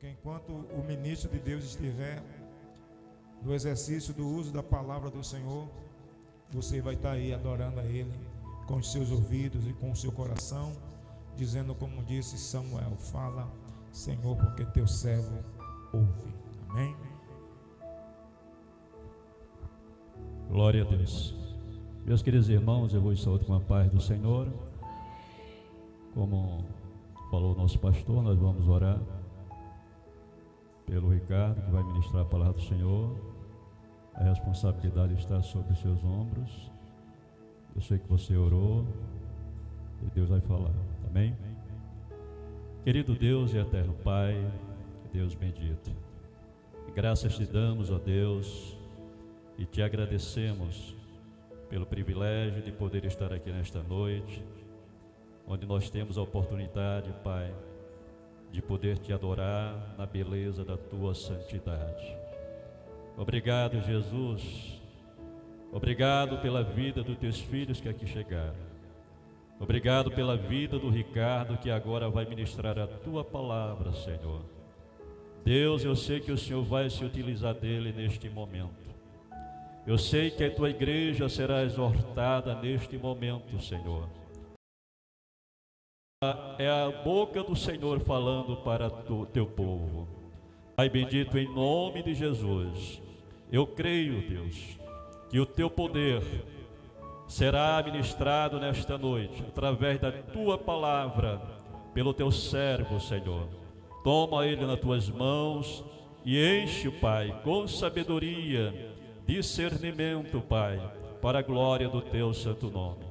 porque enquanto o ministro de Deus estiver no exercício do uso da palavra do Senhor, você vai estar aí adorando a Ele com os seus ouvidos e com o seu coração, dizendo como disse Samuel: fala, Senhor, porque teu servo ouve. Amém? Glória a Deus. Meus queridos irmãos, eu vos saúdo com a paz do Senhor. Como falou o nosso pastor, nós vamos orar pelo Ricardo, que vai ministrar a palavra do Senhor. A responsabilidade está sobre os seus ombros. Eu sei que você orou e Deus vai falar. Amém? Querido Deus e eterno Pai, Deus bendito, graças te damos, ó Deus, e te agradecemos pelo privilégio de poder estar aqui nesta noite, onde nós temos a oportunidade, Pai, de poder te adorar na beleza da tua santidade. Obrigado, Jesus. Obrigado pela vida dos teus filhos que aqui chegaram. Obrigado pela vida do Ricardo, que agora vai ministrar a tua palavra, Senhor. Deus, eu sei que o Senhor vai se utilizar dele neste momento. Eu sei que a tua igreja será exortada neste momento, Senhor. É a boca do Senhor falando para o teu povo. Pai bendito, em nome de Jesus, eu creio, Deus, que o teu poder será ministrado nesta noite, através da tua palavra, pelo teu servo, Senhor. Toma ele nas tuas mãos e enche, Pai, com sabedoria, discernimento, Pai, para a glória do teu santo nome.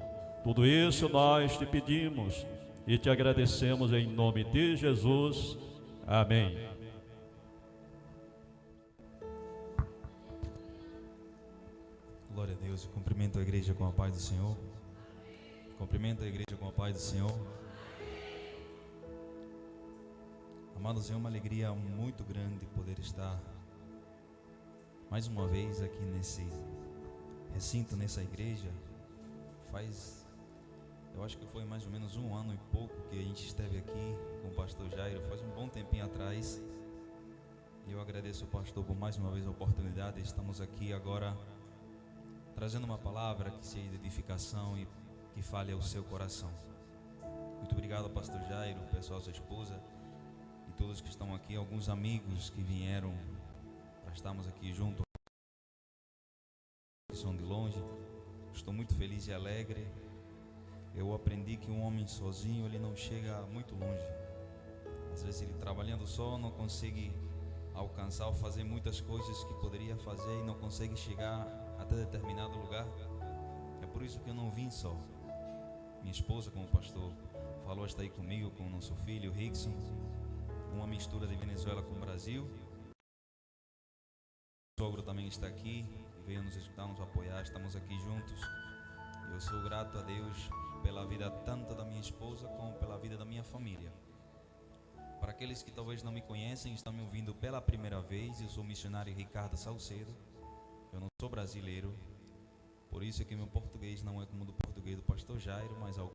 Tudo isso nós te pedimos e te agradecemos em nome de Jesus. Amém. Glória a Deus. Eu cumprimento a igreja com a paz do Senhor. Cumprimento a igreja com a paz do Senhor. Amados, é uma alegria muito grande poder estar mais uma vez aqui nesse recinto, nessa igreja. Eu acho que foi mais ou menos 1 ano e pouco que a gente esteve aqui com o pastor Jairo, faz um bom tempinho atrás. E eu agradeço ao pastor por mais uma vez a oportunidade. Estamos aqui agora trazendo uma palavra que seja de edificação e que fale ao seu coração. Muito obrigado ao pastor Jairo, o pessoal, sua esposa e todos que estão aqui, alguns amigos que vieram para estarmos aqui juntos, que são de longe. Estou muito feliz e alegre. Eu aprendi que um homem sozinho ele não chega muito longe. Às vezes ele trabalhando só não consegue alcançar ou fazer muitas coisas que poderia fazer e não consegue chegar até determinado lugar. É por isso que eu não vim só. Minha esposa, como o pastor falou, está aí comigo, com o nosso filho Rickson, uma mistura de Venezuela com o Brasil. O sogro também está aqui, veio nos escutar, nos apoiar. Estamos aqui juntos. Eu sou grato a Deus pela vida tanto da minha esposa como pela vida da minha família. Para aqueles que talvez não me conhecem, estão me ouvindo pela primeira vez, eu sou o missionário Ricardo Salcedo. Eu não sou brasileiro, por isso é que meu português não é como o do português do pastor Jairo, mas algo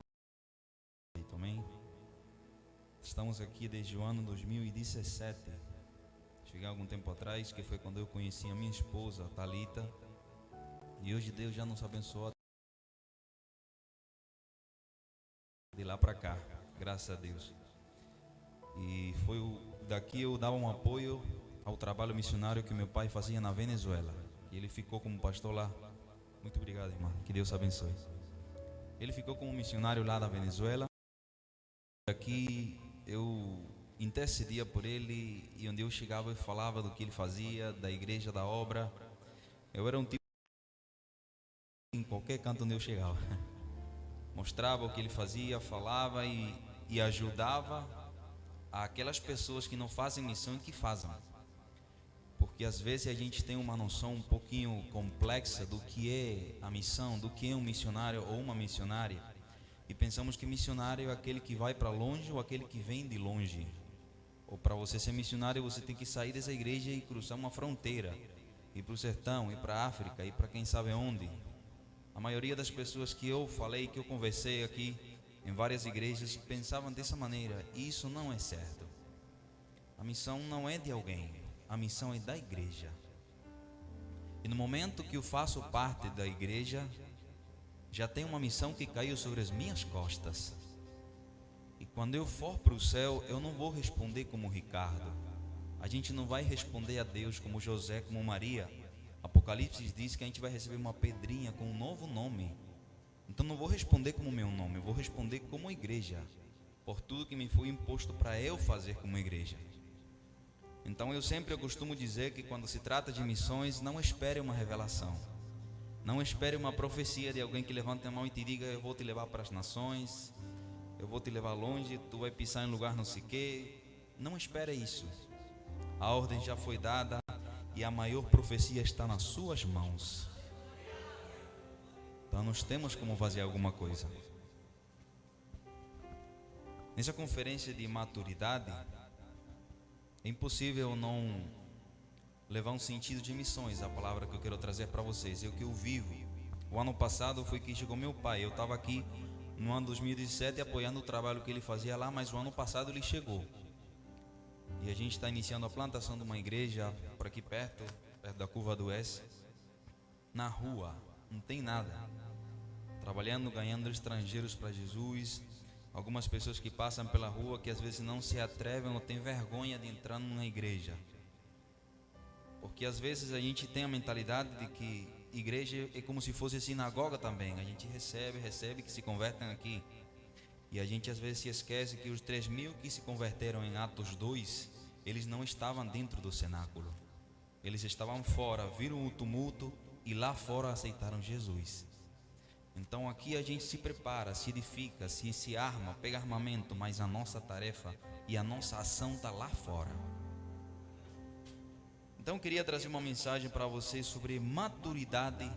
também. Estamos aqui desde o ano 2017. Cheguei algum tempo atrás, que foi quando eu conheci a minha esposa, a Thalita. E hoje Deus já nos abençoou de lá para cá, graças a Deus. E foi daqui eu dava um apoio ao trabalho missionário que meu pai fazia na Venezuela. E ele ficou como pastor lá. Muito obrigado, irmão. Que Deus abençoe. Ele ficou como missionário lá da Venezuela. Aqui eu intercedia por ele, e onde eu chegava eu falava do que ele fazia, da igreja, da obra. Eu era um tipo em qualquer canto onde eu chegava. Mostrava o que ele fazia, falava e ajudava aquelas pessoas que não fazem missão e que fazem. Porque às vezes a gente tem uma noção um pouquinho complexa do que é a missão, do que é um missionário ou uma missionária. E pensamos que missionário é aquele que vai para longe ou aquele que vem de longe. Ou para você ser missionário, você tem que sair dessa igreja e cruzar uma fronteira, ir para o sertão, ir para a África, ir para quem sabe onde. A maioria das pessoas que eu falei, que eu conversei aqui em várias igrejas, pensavam dessa maneira. E isso não é certo. A missão não é de alguém, a missão é da igreja. E no momento que eu faço parte da igreja, já tem uma missão que caiu sobre as minhas costas. E quando eu for para o céu, eu não vou responder como Ricardo. A gente não vai responder a Deus como José, como Maria. Apocalipse diz que a gente vai receber uma pedrinha com um novo nome. Então não vou responder como meu nome, eu vou responder como igreja, por tudo que me foi imposto para eu fazer como igreja. Então eu costumo dizer que quando se trata de missões, não espere uma revelação. Não espere uma profecia de alguém que levante a mão e te diga: eu vou te levar para as nações, eu vou te levar longe, tu vai pisar em lugar não sei quê. Não espere isso. A ordem já foi dada e a maior profecia está nas suas mãos. Então nós temos como fazer alguma coisa. Nessa conferência de maturidade, é impossível não levar um sentido de missões, a palavra que eu quero trazer para vocês, é o que eu vivo. O ano passado foi que chegou meu pai, eu estava aqui no ano 2017 apoiando o trabalho que ele fazia lá, mas o ano passado ele chegou. E a gente está iniciando a plantação de uma igreja por aqui perto da Curva do S, na rua, não tem nada. Trabalhando, ganhando estrangeiros para Jesus. Algumas pessoas que passam pela rua que às vezes não se atrevem ou têm vergonha de entrar numa igreja. Porque às vezes a gente tem a mentalidade de que igreja é como se fosse sinagoga também. A gente recebe que se convertem aqui. E a gente às vezes se esquece que os 3.000 que se converteram em Atos 2, eles não estavam dentro do cenáculo. Eles estavam fora, viram o tumulto e lá fora aceitaram Jesus. Então aqui a gente se prepara, se edifica, se arma, pega armamento, mas a nossa tarefa e a nossa ação está lá fora. Então eu queria trazer uma mensagem para vocês sobre maturidade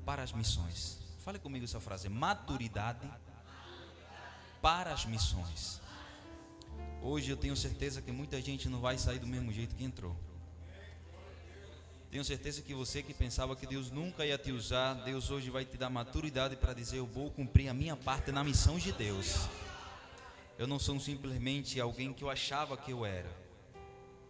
para as missões. Fale comigo essa frase: maturidade para as missões. Hoje eu tenho certeza que muita gente não vai sair do mesmo jeito que entrou. Tenho certeza que você que pensava que Deus nunca ia te usar, Deus hoje vai te dar maturidade para dizer: eu vou cumprir a minha parte na missão de Deus. Eu não sou simplesmente alguém que eu achava que eu era.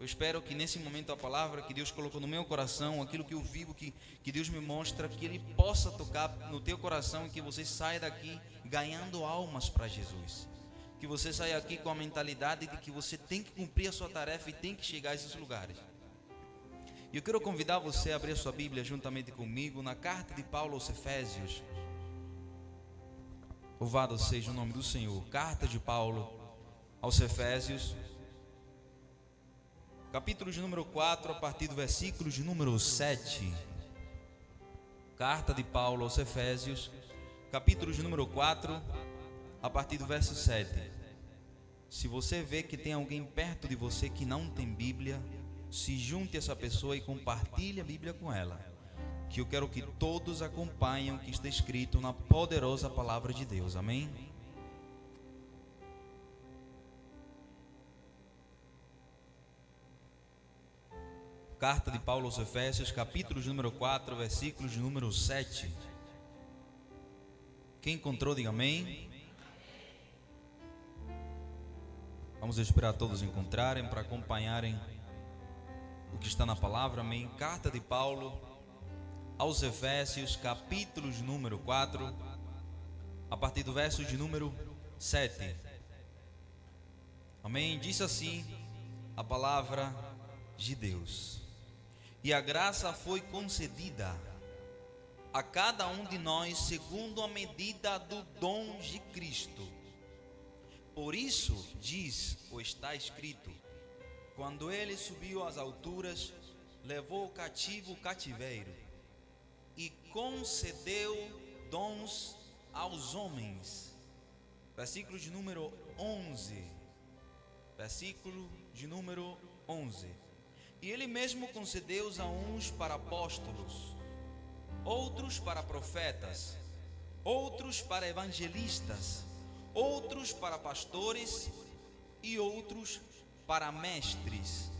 Eu espero que nesse momento a palavra que Deus colocou no meu coração, aquilo que eu vivo, que Deus me mostra, que Ele possa tocar no teu coração e que você saia daqui ganhando almas para Jesus. Que você saia aqui com a mentalidade de que você tem que cumprir a sua tarefa e tem que chegar a esses lugares. E eu quero convidar você a abrir a sua Bíblia juntamente comigo na carta de Paulo aos Efésios. Louvado seja o nome do Senhor. Carta de Paulo aos Efésios, capítulo de número 4, a partir do versículo de número 7. Carta de Paulo aos Efésios, capítulo de número 4, a partir do verso 7. Se você vê que tem alguém perto de você que não tem Bíblia, se junte a essa pessoa e compartilhe a Bíblia com ela, que eu quero que todos acompanhem o que está escrito na poderosa palavra de Deus. Amém? Carta de Paulo aos Efésios, capítulo de número 4, versículos de número 7. Quem encontrou, diga amém. Vamos esperar todos encontrarem para acompanharem o que está na palavra. Amém. Carta de Paulo aos Efésios, capítulo de número 4, a partir do verso de número 7. Amém. Diz assim a palavra de Deus: e a graça foi concedida a cada um de nós segundo a medida do dom de Cristo. Por isso diz ou está escrito: quando ele subiu às alturas, levou cativo o cativeiro e concedeu dons aos homens. Versículo de número 11. Versículo de número 11. E ele mesmo concedeu a uns para apóstolos, outros para profetas, outros para evangelistas, outros para pastores e outros para mestres,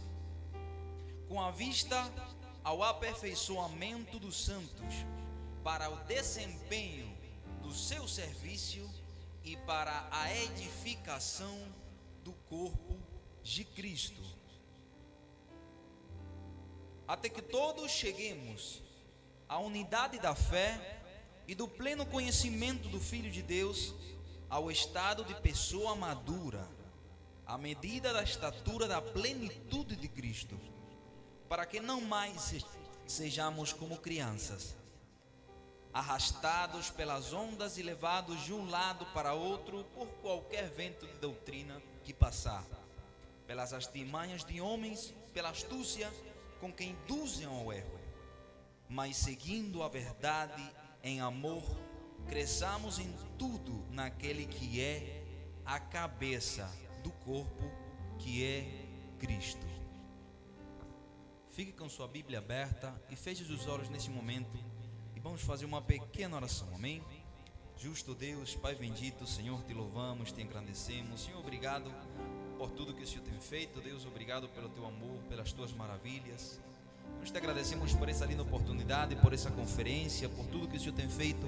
com a vista ao aperfeiçoamento dos santos, para o desempenho do seu serviço e para a edificação do corpo de Cristo, até que todos cheguemos à unidade da fé e do pleno conhecimento do Filho de Deus, ao estado de pessoa madura, à medida da estatura da plenitude de Cristo, para que não mais sejamos como crianças, arrastados pelas ondas e levados de um lado para outro por qualquer vento de doutrina que passar, pelas artimanhas de homens, pela astúcia com que induzem ao erro, mas seguindo a verdade em amor, cresçamos em tudo naquele que é a cabeça do corpo, que é Cristo. Fique com sua Bíblia aberta e feche os olhos nesse momento e vamos fazer uma pequena oração, amém? Justo Deus, Pai bendito, Senhor, te louvamos, te engrandecemos. Senhor, obrigado por tudo que o Senhor tem feito. Deus, obrigado pelo teu amor, pelas tuas maravilhas. Nós te agradecemos por essa linda oportunidade, por essa conferência, por tudo que o Senhor tem feito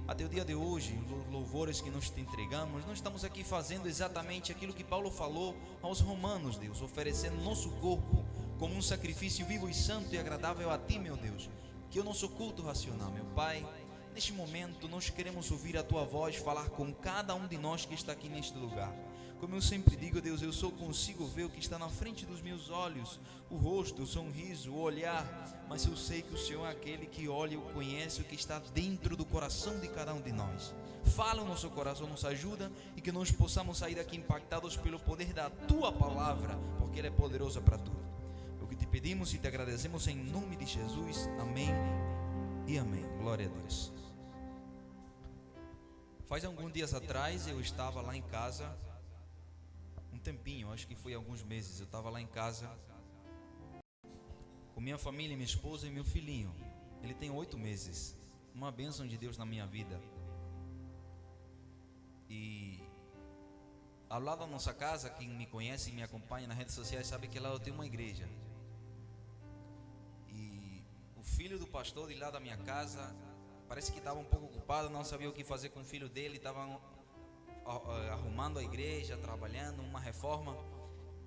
até o dia de hoje, os louvores que nós te entregamos. Nós estamos aqui fazendo exatamente aquilo que Paulo falou aos romanos, Deus, oferecendo nosso corpo como um sacrifício vivo e santo e agradável a ti, meu Deus, que é o nosso culto racional, meu Pai. Neste momento nós queremos ouvir a tua voz falar com cada um de nós que está aqui neste lugar. Como eu sempre digo, Deus, eu só consigo ver o que está na frente dos meus olhos, o rosto, o sorriso, o olhar, mas eu sei que o Senhor é aquele que olha e conhece o que está dentro do coração de cada um de nós. Fala o nosso coração, nos ajuda e que nós possamos sair daqui impactados pelo poder da tua palavra, porque ela é poderosa para tudo. O que te pedimos e te agradecemos em nome de Jesus, amém e amém. Glória a Deus. Faz alguns dias atrás eu estava lá em casa, um tempinho, acho que foi alguns meses. Eu estava lá em casa com minha família, minha esposa e meu filhinho. Ele tem 8 meses, uma bênção de Deus na minha vida. E ao lado da nossa casa, quem me conhece e me acompanha nas redes sociais sabe que lá eu tenho uma igreja. E o filho do pastor de lá da minha casa parece que estava um pouco ocupado, não sabia o que fazer com o filho dele, estava arrumando a igreja, trabalhando, uma reforma,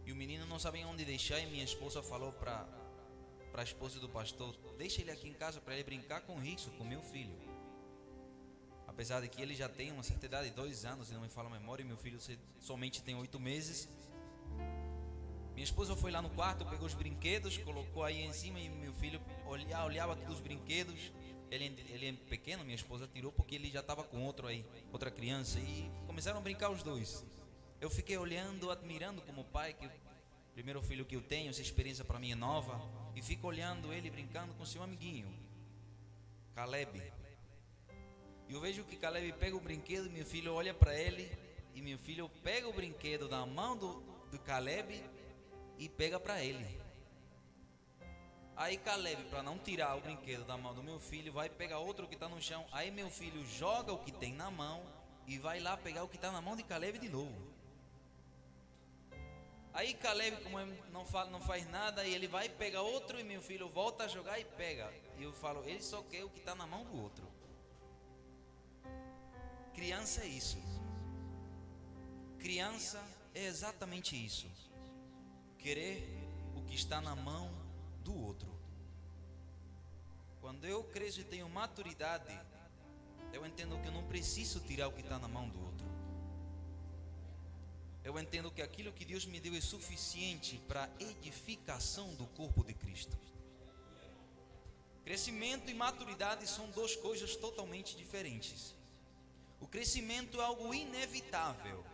e o menino não sabia onde deixar, e minha esposa falou para a esposa do pastor: deixa ele aqui em casa para ele brincar com isso, com meu filho. Apesar de que ele já tem uma certa idade, 2 anos, se não me fala a memória, e meu filho somente tem 8 meses. Minha esposa foi lá no quarto, pegou os brinquedos, colocou aí em cima, e meu filho olhava aqui dos brinquedos. Ele é pequeno, minha esposa tirou porque ele já estava com outra criança, e começaram a brincar os dois. Eu fiquei olhando, admirando como pai, que o primeiro filho que eu tenho, essa experiência para mim é nova, e fico olhando ele brincando com seu amiguinho, Caleb. E eu vejo que Caleb pega o brinquedo, meu filho olha para ele, e meu filho pega o brinquedo da mão do Caleb e pega para ele. Aí Caleb, para não tirar o brinquedo da mão do meu filho, vai pegar outro que está no chão. Aí meu filho joga o que tem na mão e vai lá pegar o que está na mão de Caleb de novo. Aí Caleb, como não faz nada, e ele vai pegar outro, e meu filho volta a jogar e pega. E eu falo, ele só quer o que está na mão do outro. Criança é isso. Criança é exatamente isso. Querer o que está na mão do outro. Quando eu cresço e tenho maturidade, eu entendo que eu não preciso tirar o que está na mão do outro. Eu entendo que aquilo que Deus me deu é suficiente para a edificação do corpo de Cristo. Crescimento e maturidade são 2 coisas totalmente diferentes. O crescimento é algo inevitável.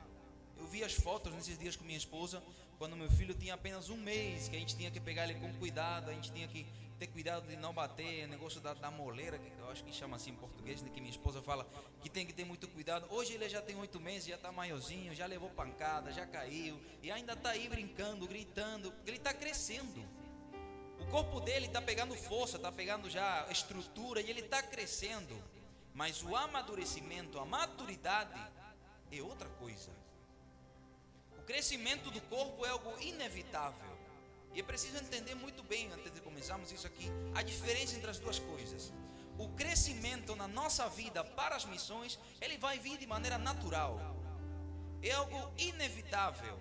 Eu vi as fotos nesses dias com minha esposa, quando meu filho tinha apenas 1 mês, que a gente tinha que pegar ele com cuidado, a gente tinha que ter cuidado de não bater, negócio da moleira, que eu acho que chama assim em português, né, que minha esposa fala que tem que ter muito cuidado. Hoje ele já tem 8 meses, já está maiorzinho, já levou pancada, já caiu, e ainda está aí brincando, gritando, ele está crescendo. O corpo dele está pegando força, está pegando já estrutura, e ele está crescendo. Mas o amadurecimento, a maturidade é outra coisa. O crescimento do corpo é algo inevitável. E é preciso entender muito bem, antes de começarmos isso aqui, a diferença entre as 2 coisas. O crescimento na nossa vida para as missões, ele vai vir de maneira natural. É algo inevitável.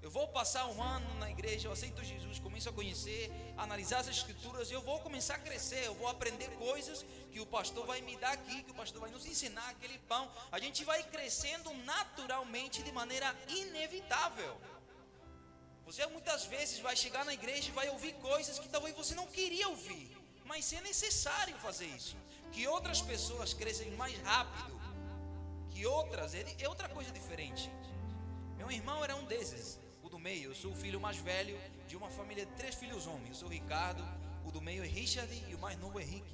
Eu vou passar um ano na igreja, eu aceito Jesus, começo a conhecer, a analisar as escrituras, eu vou começar a crescer, eu vou aprender coisas que o pastor vai me dar aqui, que o pastor vai nos ensinar, aquele pão. A gente vai crescendo naturalmente, de maneira inevitável. Você muitas vezes vai chegar na igreja e vai ouvir coisas que talvez você não queria ouvir, mas é necessário fazer isso. Que outras pessoas crescem mais rápido que outras, é outra coisa diferente. Meu irmão era um desses, o do meio. Eu sou o filho mais velho de uma família de 3 filhos homens. Eu sou Ricardo, o do meio é Richard e o mais novo é Rick.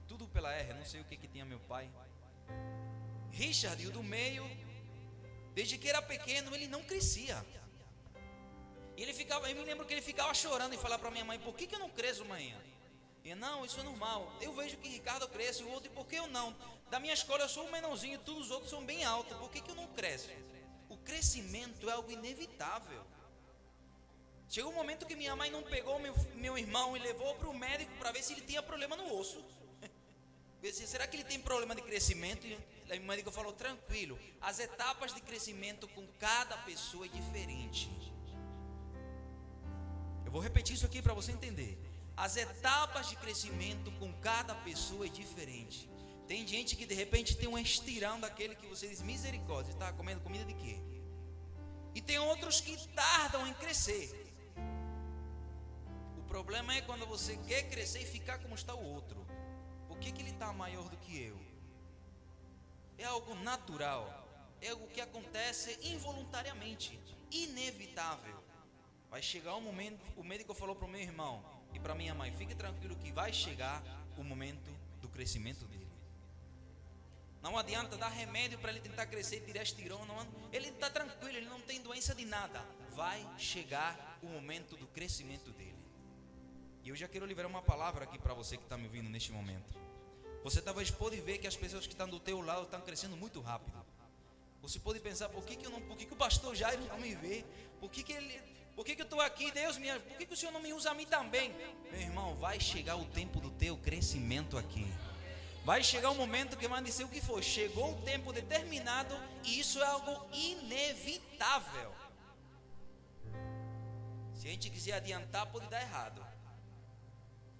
Tudo pela R, não sei o que tinha meu pai. Richard, o do meio, desde que era pequeno, ele não crescia. E ele ficava, eu me lembro que ele ficava chorando e falava para minha mãe: por que eu não cresço amanhã? E não, isso é normal. Eu vejo que Ricardo cresce, o outro, e por que eu não? Da minha escola eu sou o menorzinho, todos os outros são bem altos, por que eu não cresço? O crescimento é algo inevitável. Chegou um momento que minha mãe não pegou meu irmão e levou para o médico para ver se ele tinha problema no osso. Será que ele tem problema de crescimento? E o médico falou: tranquilo, as etapas de crescimento com cada pessoa é diferente. Eu vou repetir isso aqui para você entender. As etapas de crescimento com cada pessoa é diferente. Tem gente que de repente tem um estirão daquele que você diz: misericórdia, está comendo comida de quê? E tem outros que tardam em crescer. O problema é quando você quer crescer e ficar como está o outro. Por que ele está maior do que eu? É algo natural, é algo que acontece involuntariamente, inevitável. Vai chegar um momento, o médico falou para o meu irmão e para minha mãe: fique tranquilo que vai chegar o momento do crescimento dele. Não adianta dar remédio para ele tentar crescer, tirar estirão, ele está tranquilo, ele não tem doença de nada. Vai chegar o momento do crescimento dele. E eu já quero liberar uma palavra aqui para você que está me ouvindo neste momento. Você talvez pode ver que as pessoas que estão do teu lado estão crescendo muito rápido. Você pode pensar: por que o pastor Jairo não me vê? Por que eu estou aqui, Deus? Por que o Senhor não me usa a mim também? Meu irmão, vai chegar o tempo do teu crescimento aqui. Vai chegar um momento que vai dizer o que for. Chegou o tempo determinado e isso é algo inevitável. Se a gente quiser adiantar, pode dar errado.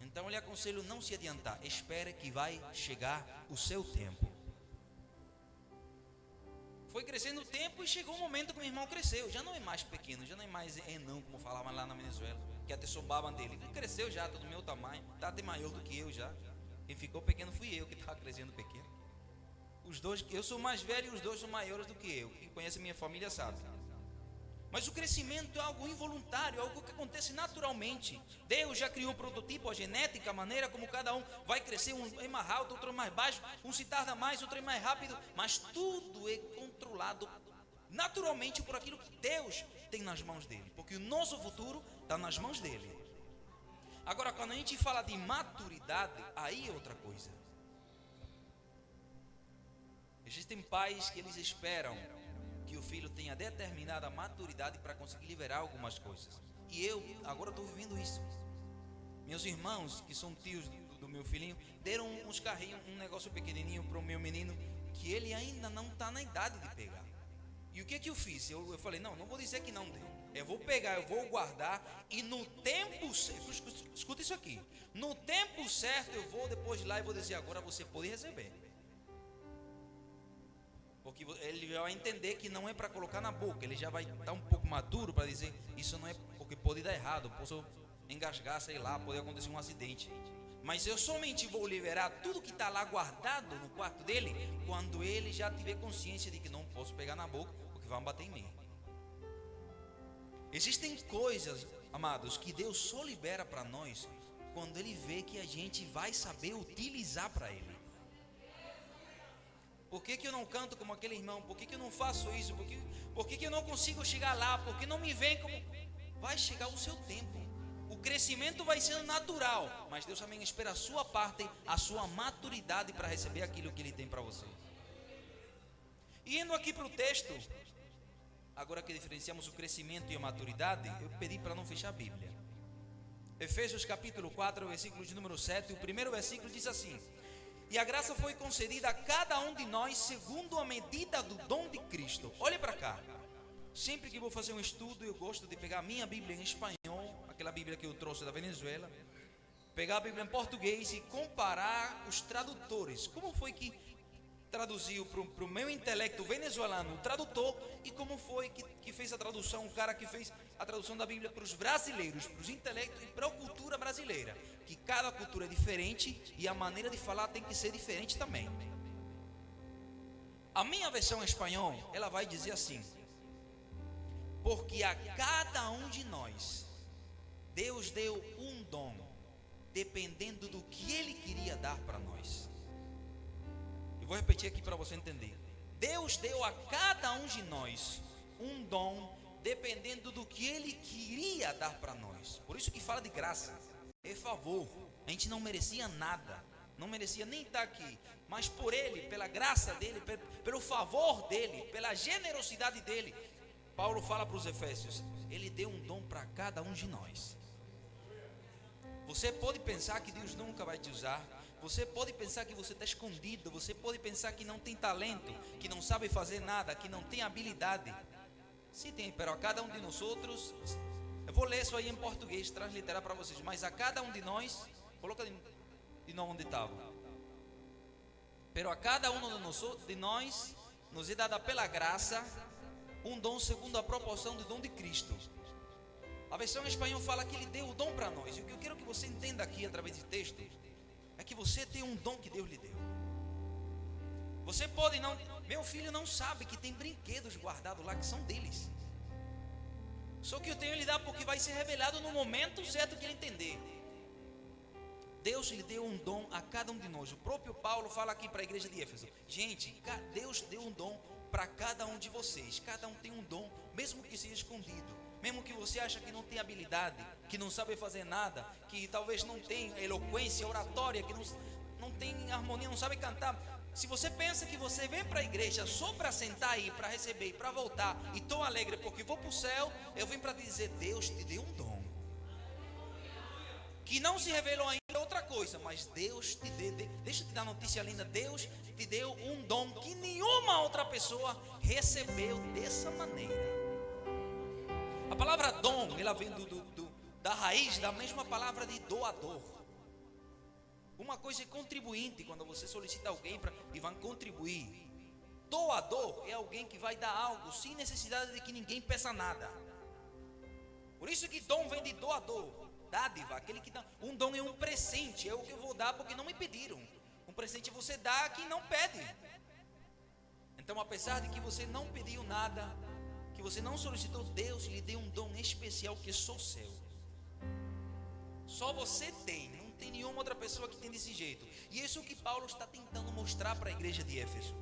Então eu lhe aconselho não se adiantar. Espere que vai chegar o seu tempo. Foi crescendo o tempo e chegou o momento que meu irmão cresceu. Já não é mais pequeno, já não é mais enão, como falavam lá na Venezuela, que até zombavam dele. Ele cresceu já, todo do meu tamanho, está até maior do que eu já. Quem ficou pequeno fui eu, que estava crescendo pequeno. Os dois, eu sou mais velho e os dois são maiores do que eu. Quem conhece a minha família sabe. Mas o crescimento é algo involuntário, algo que acontece naturalmente. Deus já criou o prototipo, a genética, a maneira como cada um vai crescer. Um é mais alto, outro é mais baixo, um se tarda mais, outro é mais rápido. Mas tudo é controlado naturalmente por aquilo que Deus tem nas mãos dele. Porque o nosso futuro está nas mãos dele. Agora, quando a gente fala de maturidade, aí é outra coisa. Existem pais que eles esperam que o filho tenha determinada maturidade para conseguir liberar algumas coisas. E eu agora estou vivendo isso. Meus irmãos, que são tios do meu filhinho, deram uns carrinhos, um negócio pequenininho para o meu menino, que ele ainda não está na idade de pegar. E o que eu fiz? Eu falei: não vou dizer que não deu. Eu vou pegar, eu vou guardar e no tempo certo, escuta isso aqui, no tempo certo eu vou depois de lá e vou dizer: agora você pode receber. Porque ele já vai entender que não é para colocar na boca, ele já vai estar um pouco maduro para dizer: isso não é, porque pode dar errado, posso engasgar, sei lá, pode acontecer um acidente. Mas eu somente vou liberar tudo que está lá guardado no quarto dele quando ele já tiver consciência de que não posso pegar na boca, porque vão bater em mim. Existem coisas, amados, que Deus só libera para nós quando Ele vê que a gente vai saber utilizar para Ele. Por que eu não canto como aquele irmão? Por que eu não faço isso? Por que eu não consigo chegar lá? Por que não me vem como... Vai chegar o seu tempo. O crescimento vai sendo natural, mas Deus também espera a sua parte, a sua maturidade para receber aquilo que Ele tem para você. E indo aqui para o texto, agora que diferenciamos o crescimento e a maturidade, eu pedi para não fechar a Bíblia. Efésios capítulo 4, versículo de número 7, o primeiro versículo diz assim: e a graça foi concedida a cada um de nós segundo a medida do dom de Cristo. Olhe para cá. Sempre que vou fazer um estudo, eu gosto de pegar a minha Bíblia em espanhol, aquela Bíblia que eu trouxe da Venezuela, pegar a Bíblia em português e comparar os tradutores. Como foi que traduziu para o meu intelecto venezuelano o tradutor, e como foi que fez a tradução, o cara que fez a tradução da Bíblia para os brasileiros, para os intelectos e para a cultura brasileira, que cada cultura é diferente e a maneira de falar tem que ser diferente também. A minha versão em espanhol, ela vai dizer assim: porque a cada um de nós Deus deu um dom, dependendo do que Ele queria dar para nós. Eu vou repetir aqui para você entender. Deus deu a cada um de nós um dom, dependendo do que Ele queria dar para nós. Por isso que fala de graça, é favor. A gente não merecia nada, não merecia nem estar aqui, mas por Ele, pela graça dEle, pelo favor dEle, pela generosidade dEle, Paulo fala para os Efésios, Ele deu um dom para cada um de nós. Você pode pensar que Deus nunca vai te usar, você pode pensar que você está escondido, você pode pensar que não tem talento, que não sabe fazer nada, que não tem habilidade. Sim tem, pero a cada um de nós outros, eu vou ler isso aí em português, transliterar para vocês, mas a cada um de nós, coloca de novo onde estava. Pero a cada um de nós nos é dada pela graça um dom segundo a proporção do dom de Cristo. A versão em espanhol fala que Ele deu o dom para nós. E o que eu quero que você entenda aqui através desse texto é que você tem um dom que Deus lhe deu. Você pode não, meu filho não sabe que tem brinquedos guardados lá que são deles. Só que eu tenho que lhe dar porque vai ser revelado no momento certo que ele entender. Deus lhe deu um dom a cada um de nós. O próprio Paulo fala aqui para a igreja de Éfeso: gente, Deus deu um dom para cada um de vocês. Cada um tem um dom, mesmo que seja escondido. Mesmo que você acha que não tem habilidade, que não sabe fazer nada, que talvez não tem eloquência, oratória, que não tem harmonia, não sabe cantar. Se você pensa que você vem para a igreja só para sentar aí, para receber e para voltar, e estou alegre porque vou para o céu, eu vim para dizer: Deus te deu um dom que não se revelou ainda, outra coisa, mas Deus te deu. Deixa eu te dar uma notícia linda: Deus te deu um dom que nenhuma outra pessoa recebeu dessa maneira. A palavra dom, ela vem da raiz da mesma palavra de doador. Uma coisa é contribuinte, quando você solicita alguém e vai contribuir. Doador é alguém que vai dar algo sem necessidade de que ninguém peça nada. Por isso que dom vem de doador, dádiva, aquele que dá. Um dom é um presente, é o que eu vou dar porque não me pediram. Um presente você dá a quem não pede. Então, apesar de que você não pediu nada, que você não solicitou, Deus lhe deu um dom especial que é só seu. Só você tem, não tem nenhuma outra pessoa que tem desse jeito. E isso é o que Paulo está tentando mostrar para a igreja de Éfeso.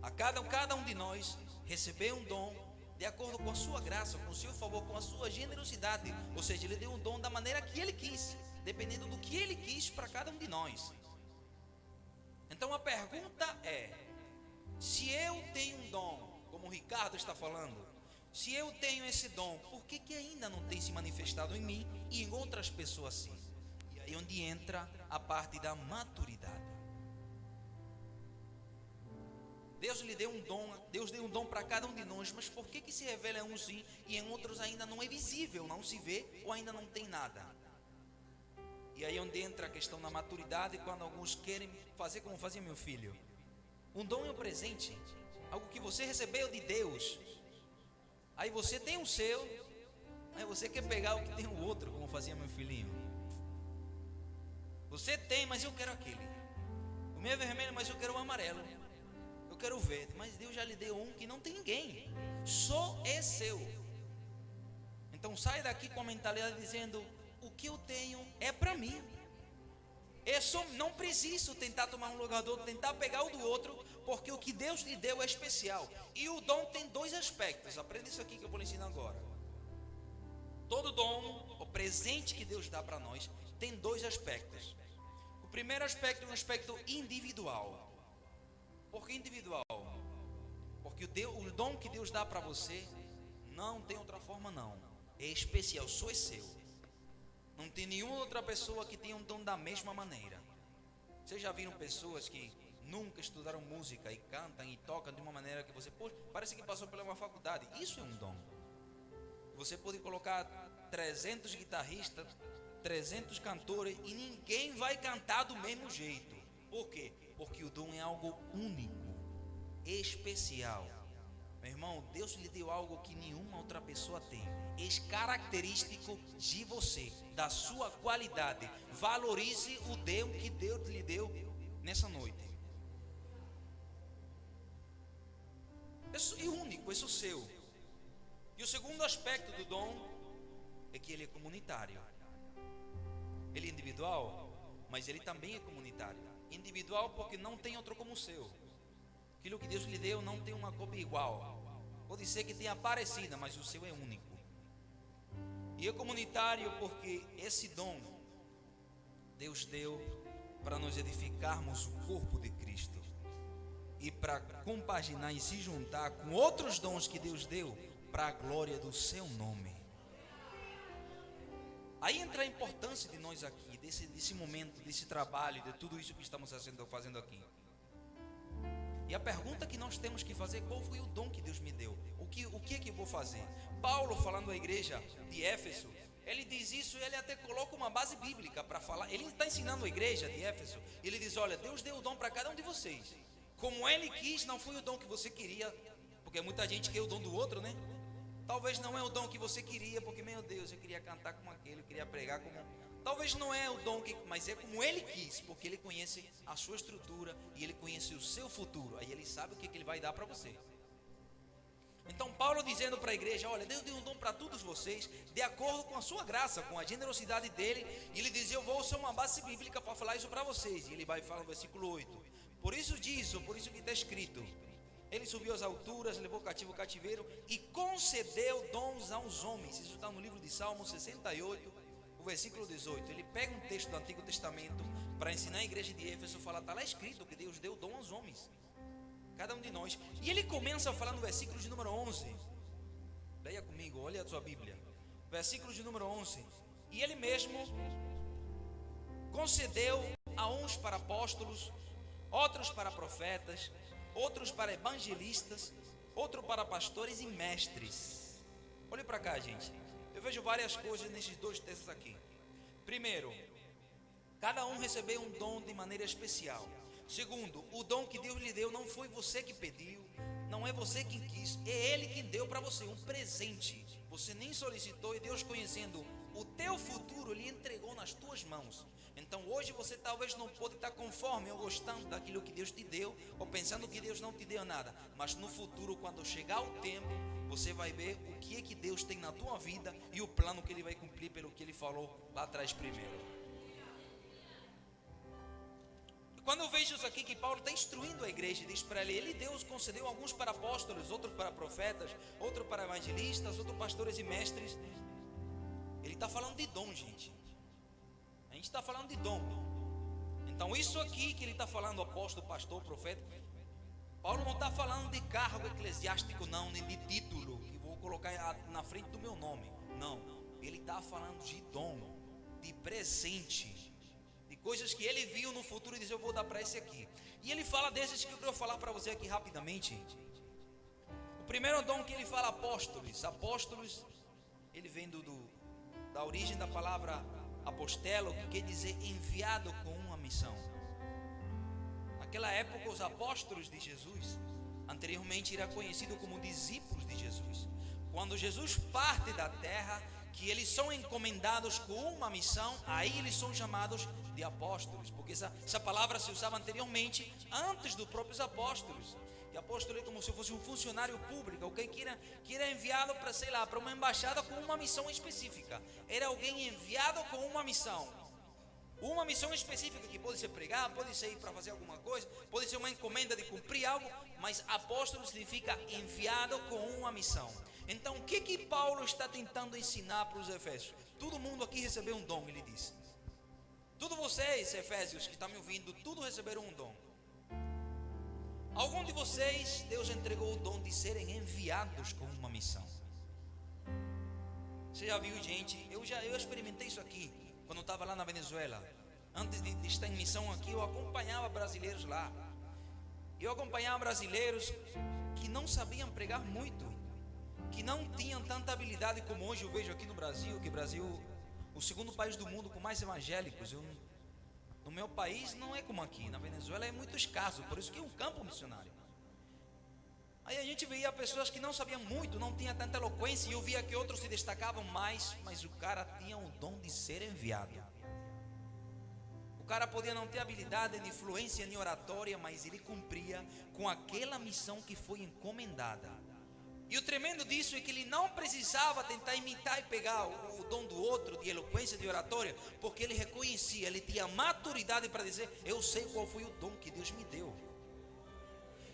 A cada um de nós recebeu um dom de acordo com a sua graça, com o seu favor, com a sua generosidade. Ou seja, Ele deu um dom da maneira que Ele quis, dependendo do que Ele quis para cada um de nós. Então a pergunta é: se eu tenho um dom, como o Ricardo está falando, se eu tenho esse dom, por que ainda não tem se manifestado em mim e em outras pessoas sim? E aí onde entra a parte da maturidade. Deus lhe deu um dom, Deus deu um dom para cada um de nós, mas por que se revela em uns sim e em outros ainda não é visível, não se vê ou ainda não tem nada? E aí onde entra a questão da maturidade, quando alguns querem fazer como fazia meu filho. Um dom é um presente, algo que você recebeu de Deus. Aí você tem o seu, aí você quer pegar o que tem o outro, como fazia meu filhinho. Você tem, mas eu quero aquele. O meu é vermelho, mas eu quero o amarelo. Eu quero o verde, mas Deus já lhe deu um que não tem ninguém, só é seu. Então sai daqui com a mentalidade dizendo: o que eu tenho é para mim. Eu não preciso tentar tomar um lugar do outro, tentar pegar o do outro, porque o que Deus lhe deu é especial. E o dom tem dois aspectos. Aprenda isso aqui que eu vou lhe ensinar agora. Todo dom, o presente que Deus dá para nós, tem dois aspectos. O primeiro aspecto é um aspecto individual. Por que individual? Porque o dom que Deus dá para você não tem outra forma não. É especial, só é seu. Não tem nenhuma outra pessoa que tenha um dom da mesma maneira. Vocês já viram pessoas que nunca estudaram música e cantam e tocam de uma maneira que você, poxa, parece que passou pela uma faculdade? Isso é um dom. Você pode colocar 300 guitarristas, 300 cantores e ninguém vai cantar do mesmo jeito. Por quê? Porque o dom é algo único, especial. Meu irmão, Deus lhe deu algo que nenhuma outra pessoa tem. É característico de você, da sua qualidade. Valorize o dom que Deus lhe deu nessa noite. Isso é único, isso é seu. E o segundo aspecto do dom é que ele é comunitário. Ele é individual, mas ele também é comunitário. Individual porque não tem outro como o seu. Aquilo que Deus lhe deu não tem uma cópia igual. Pode ser que tenha parecida, mas o seu é único. E é comunitário porque esse dom Deus deu para nós edificarmos o corpo de Cristo. E para compaginar e se juntar com outros dons que Deus deu para a glória do seu nome. Aí entra a importância de nós aqui, desse momento, desse trabalho, de tudo isso que estamos fazendo aqui. E a pergunta que nós temos que fazer: qual foi o dom que Deus me deu? O que é que eu vou fazer? Paulo, falando à igreja de Éfeso, ele diz isso, ele até coloca uma base bíblica para falar. Ele está ensinando a igreja de Éfeso. Ele diz: olha, Deus deu o dom para cada um de vocês. Como Ele quis, não foi o dom que você queria. Porque muita gente quer o dom do outro, né? Talvez não é o dom que você queria, porque, meu Deus, eu queria cantar como aquele, eu queria pregar como... Talvez não é o dom, mas é como Ele quis, porque Ele conhece a sua estrutura e Ele conhece o seu futuro. Aí Ele sabe o que Ele vai dar para você. Então Paulo dizendo para a igreja: olha, Deus deu um dom para todos vocês, de acordo com a sua graça, com a generosidade dele. E ele diz: eu vou usar uma base bíblica para falar isso para vocês. E ele vai falar no versículo 8: por isso que está escrito, ele subiu às alturas, levou cativo o cativeiro e concedeu dons aos homens. Isso está no livro de Salmos 68, o versículo 18. Ele pega um texto do Antigo Testamento para ensinar a igreja de Éfeso, fala: está lá escrito que Deus deu dom aos homens, cada um de nós. E ele começa a falar no versículo de número 11. Leia comigo, olha a sua Bíblia, versículo de número 11. E ele mesmo concedeu a uns para apóstolos, outros para profetas, outros para evangelistas, outros para pastores e mestres. Olhe para cá, gente. Eu vejo várias coisas nesses dois textos aqui. Primeiro, cada um recebeu um dom de maneira especial. Segundo, o dom que Deus lhe deu não foi você que pediu, não é você quem quis, é Ele quem deu para você, um presente. Você nem solicitou, e Deus, conhecendo o teu futuro, Ele entregou nas tuas mãos. Então hoje você talvez não pode estar conforme ou gostando daquilo que Deus te deu, ou pensando que Deus não te deu nada. Mas no futuro, quando chegar o tempo, você vai ver o que é que Deus tem na tua vida e o plano que Ele vai cumprir pelo que Ele falou lá atrás primeiro. Quando eu vejo isso aqui, que Paulo está instruindo a igreja, diz para ele: Deus concedeu alguns para apóstolos, outros para profetas, outros para evangelistas, outros pastores e mestres. Ele está falando de dom, gente. A gente está falando de dom. Então isso aqui que ele está falando, apóstolo, pastor, profeta, Paulo não está falando de cargo eclesiástico não, nem de título, que vou colocar na frente do meu nome. Não, ele está falando de dom, de presente, de coisas que ele viu no futuro e diz: eu vou dar para esse aqui. E ele fala desses que eu quero falar para você aqui rapidamente. O primeiro dom que ele fala, apóstolos, ele vem da origem da palavra apostelo, que quer dizer enviado com uma missão. Naquela época, os apóstolos de Jesus, anteriormente era conhecido como discípulos de Jesus. Quando Jesus parte da terra, que eles são encomendados com uma missão, aí eles são chamados de apóstolos, porque essa palavra se usava anteriormente, antes dos próprios apóstolos. E apóstolo é como se fosse um funcionário público, alguém que era enviado para, sei lá, para uma embaixada com uma missão específica. Era alguém enviado com uma missão específica, que pode ser pregar, pode ser ir para fazer alguma coisa, pode ser uma encomenda de cumprir algo, mas apóstolo significa enviado com uma missão. Então o que Paulo está tentando ensinar para os efésios? Todo mundo aqui recebeu um dom, ele disse. Todos vocês, efésios, que estão me ouvindo, tudo receberam um dom. Algum de vocês, Deus entregou o dom de serem enviados com uma missão. Você já viu, gente? Eu experimentei isso aqui quando eu estava lá na Venezuela. Antes de estar em missão aqui, eu acompanhava brasileiros lá. Eu acompanhava brasileiros que não sabiam pregar muito, que não tinham tanta habilidade como hoje eu vejo aqui no Brasil, que o Brasil, o segundo país do mundo com mais evangélicos. No meu país não é como aqui, na Venezuela é muito escasso, por isso que é um campo missionário. Aí a gente via pessoas que não sabiam muito, não tinham tanta eloquência, e eu via que outros se destacavam mais, mas o cara tinha o dom de ser enviado. O cara podia não ter habilidade, nem influência, nem oratória, mas ele cumpria com aquela missão que foi encomendada. E o tremendo disso é que ele não precisava tentar imitar e pegar o dom do outro, de eloquência, de oratória, porque ele reconhecia, ele tinha maturidade para dizer: eu sei qual foi o dom que Deus me deu.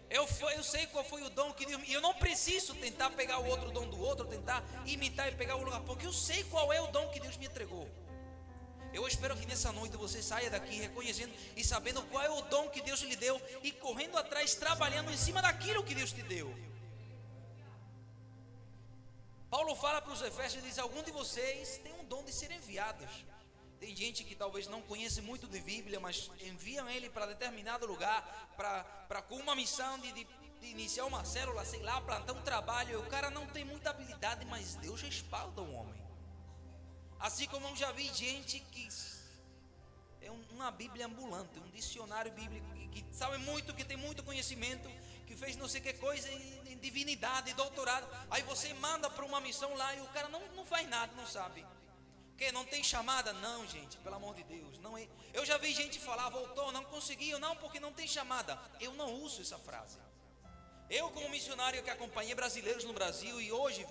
Eu sei qual foi o dom que Deus me deu. E eu não preciso tentar pegar o outro dom do outro, tentar imitar e pegar o lugar, porque eu sei qual é o dom que Deus me entregou. Eu espero que nessa noite você saia daqui reconhecendo e sabendo qual é o dom que Deus lhe deu e correndo atrás, trabalhando em cima daquilo que Deus te deu. Paulo fala para os Efésios e diz: algum de vocês tem um dom de ser enviados. Tem gente que talvez não conhece muito de Bíblia, mas enviam ele para determinado lugar, para com uma missão de iniciar uma célula, sei lá, plantar um trabalho. E o cara não tem muita habilidade, mas Deus respalda o homem. Assim como eu já vi gente que é uma Bíblia ambulante, um dicionário bíblico, que sabe muito, que tem muito conhecimento, que fez não sei que coisa em divinidade, doutorado. Aí você manda para uma missão lá e o cara não faz nada, não sabe. Porque não tem chamada? Não, gente, pelo amor de Deus. Não é. Eu já vi gente falar: voltou, não conseguiu, não, porque não tem chamada. Eu não uso essa frase. Eu, como missionário que acompanhei brasileiros no Brasil e hoje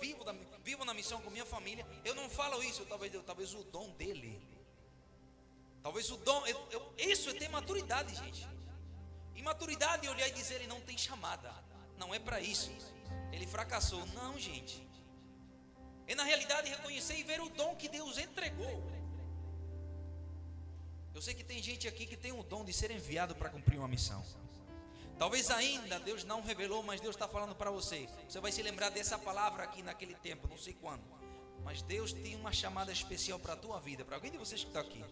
vivo na missão com minha família, eu não falo isso. Talvez o dom dele. Talvez o dom. Isso é ter maturidade, gente. Imaturidade é olhar e dizer: ele não tem chamada. Não é para isso. Ele fracassou. Não, gente. É na realidade reconhecer e ver o dom que Deus entregou. Eu sei que tem gente aqui que tem o dom de ser enviado para cumprir uma missão. Talvez ainda Deus não revelou, mas Deus está falando para você. Você vai se lembrar dessa palavra aqui naquele tempo, não sei quando. Mas Deus tem uma chamada especial para a tua vida, para alguém de vocês que está aqui.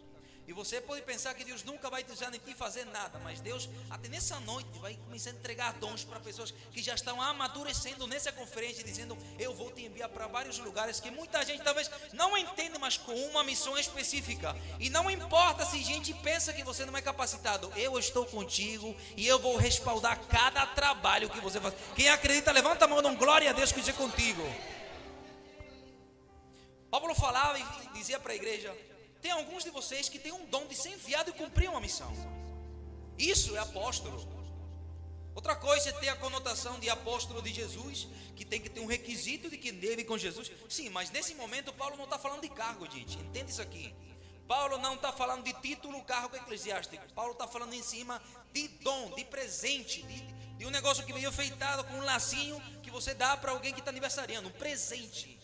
E você pode pensar que Deus nunca vai te usar nem te fazer nada, mas Deus, até nessa noite, vai começar a entregar dons para pessoas que já estão amadurecendo nessa conferência, dizendo: eu vou te enviar para vários lugares que muita gente talvez não entenda, mas com uma missão específica. E não importa se gente pensa que você não é capacitado, eu estou contigo e eu vou respaldar cada trabalho que você faz. Quem acredita, levanta a mão, dá glória a Deus que esteja contigo. Paulo falava e dizia para a igreja: tem alguns de vocês que têm um dom de ser enviado e cumprir uma missão. Isso é apóstolo. Outra coisa é ter a conotação de apóstolo de Jesus, que tem que ter um requisito de que deve com Jesus. Sim, mas nesse momento Paulo não está falando de cargo, gente. Entende isso aqui? Paulo não está falando de título, cargo eclesiástico. Paulo está falando em cima de dom, de presente, de um negócio que veio feitado com um lacinho que você dá para alguém que está aniversariando. Um presente.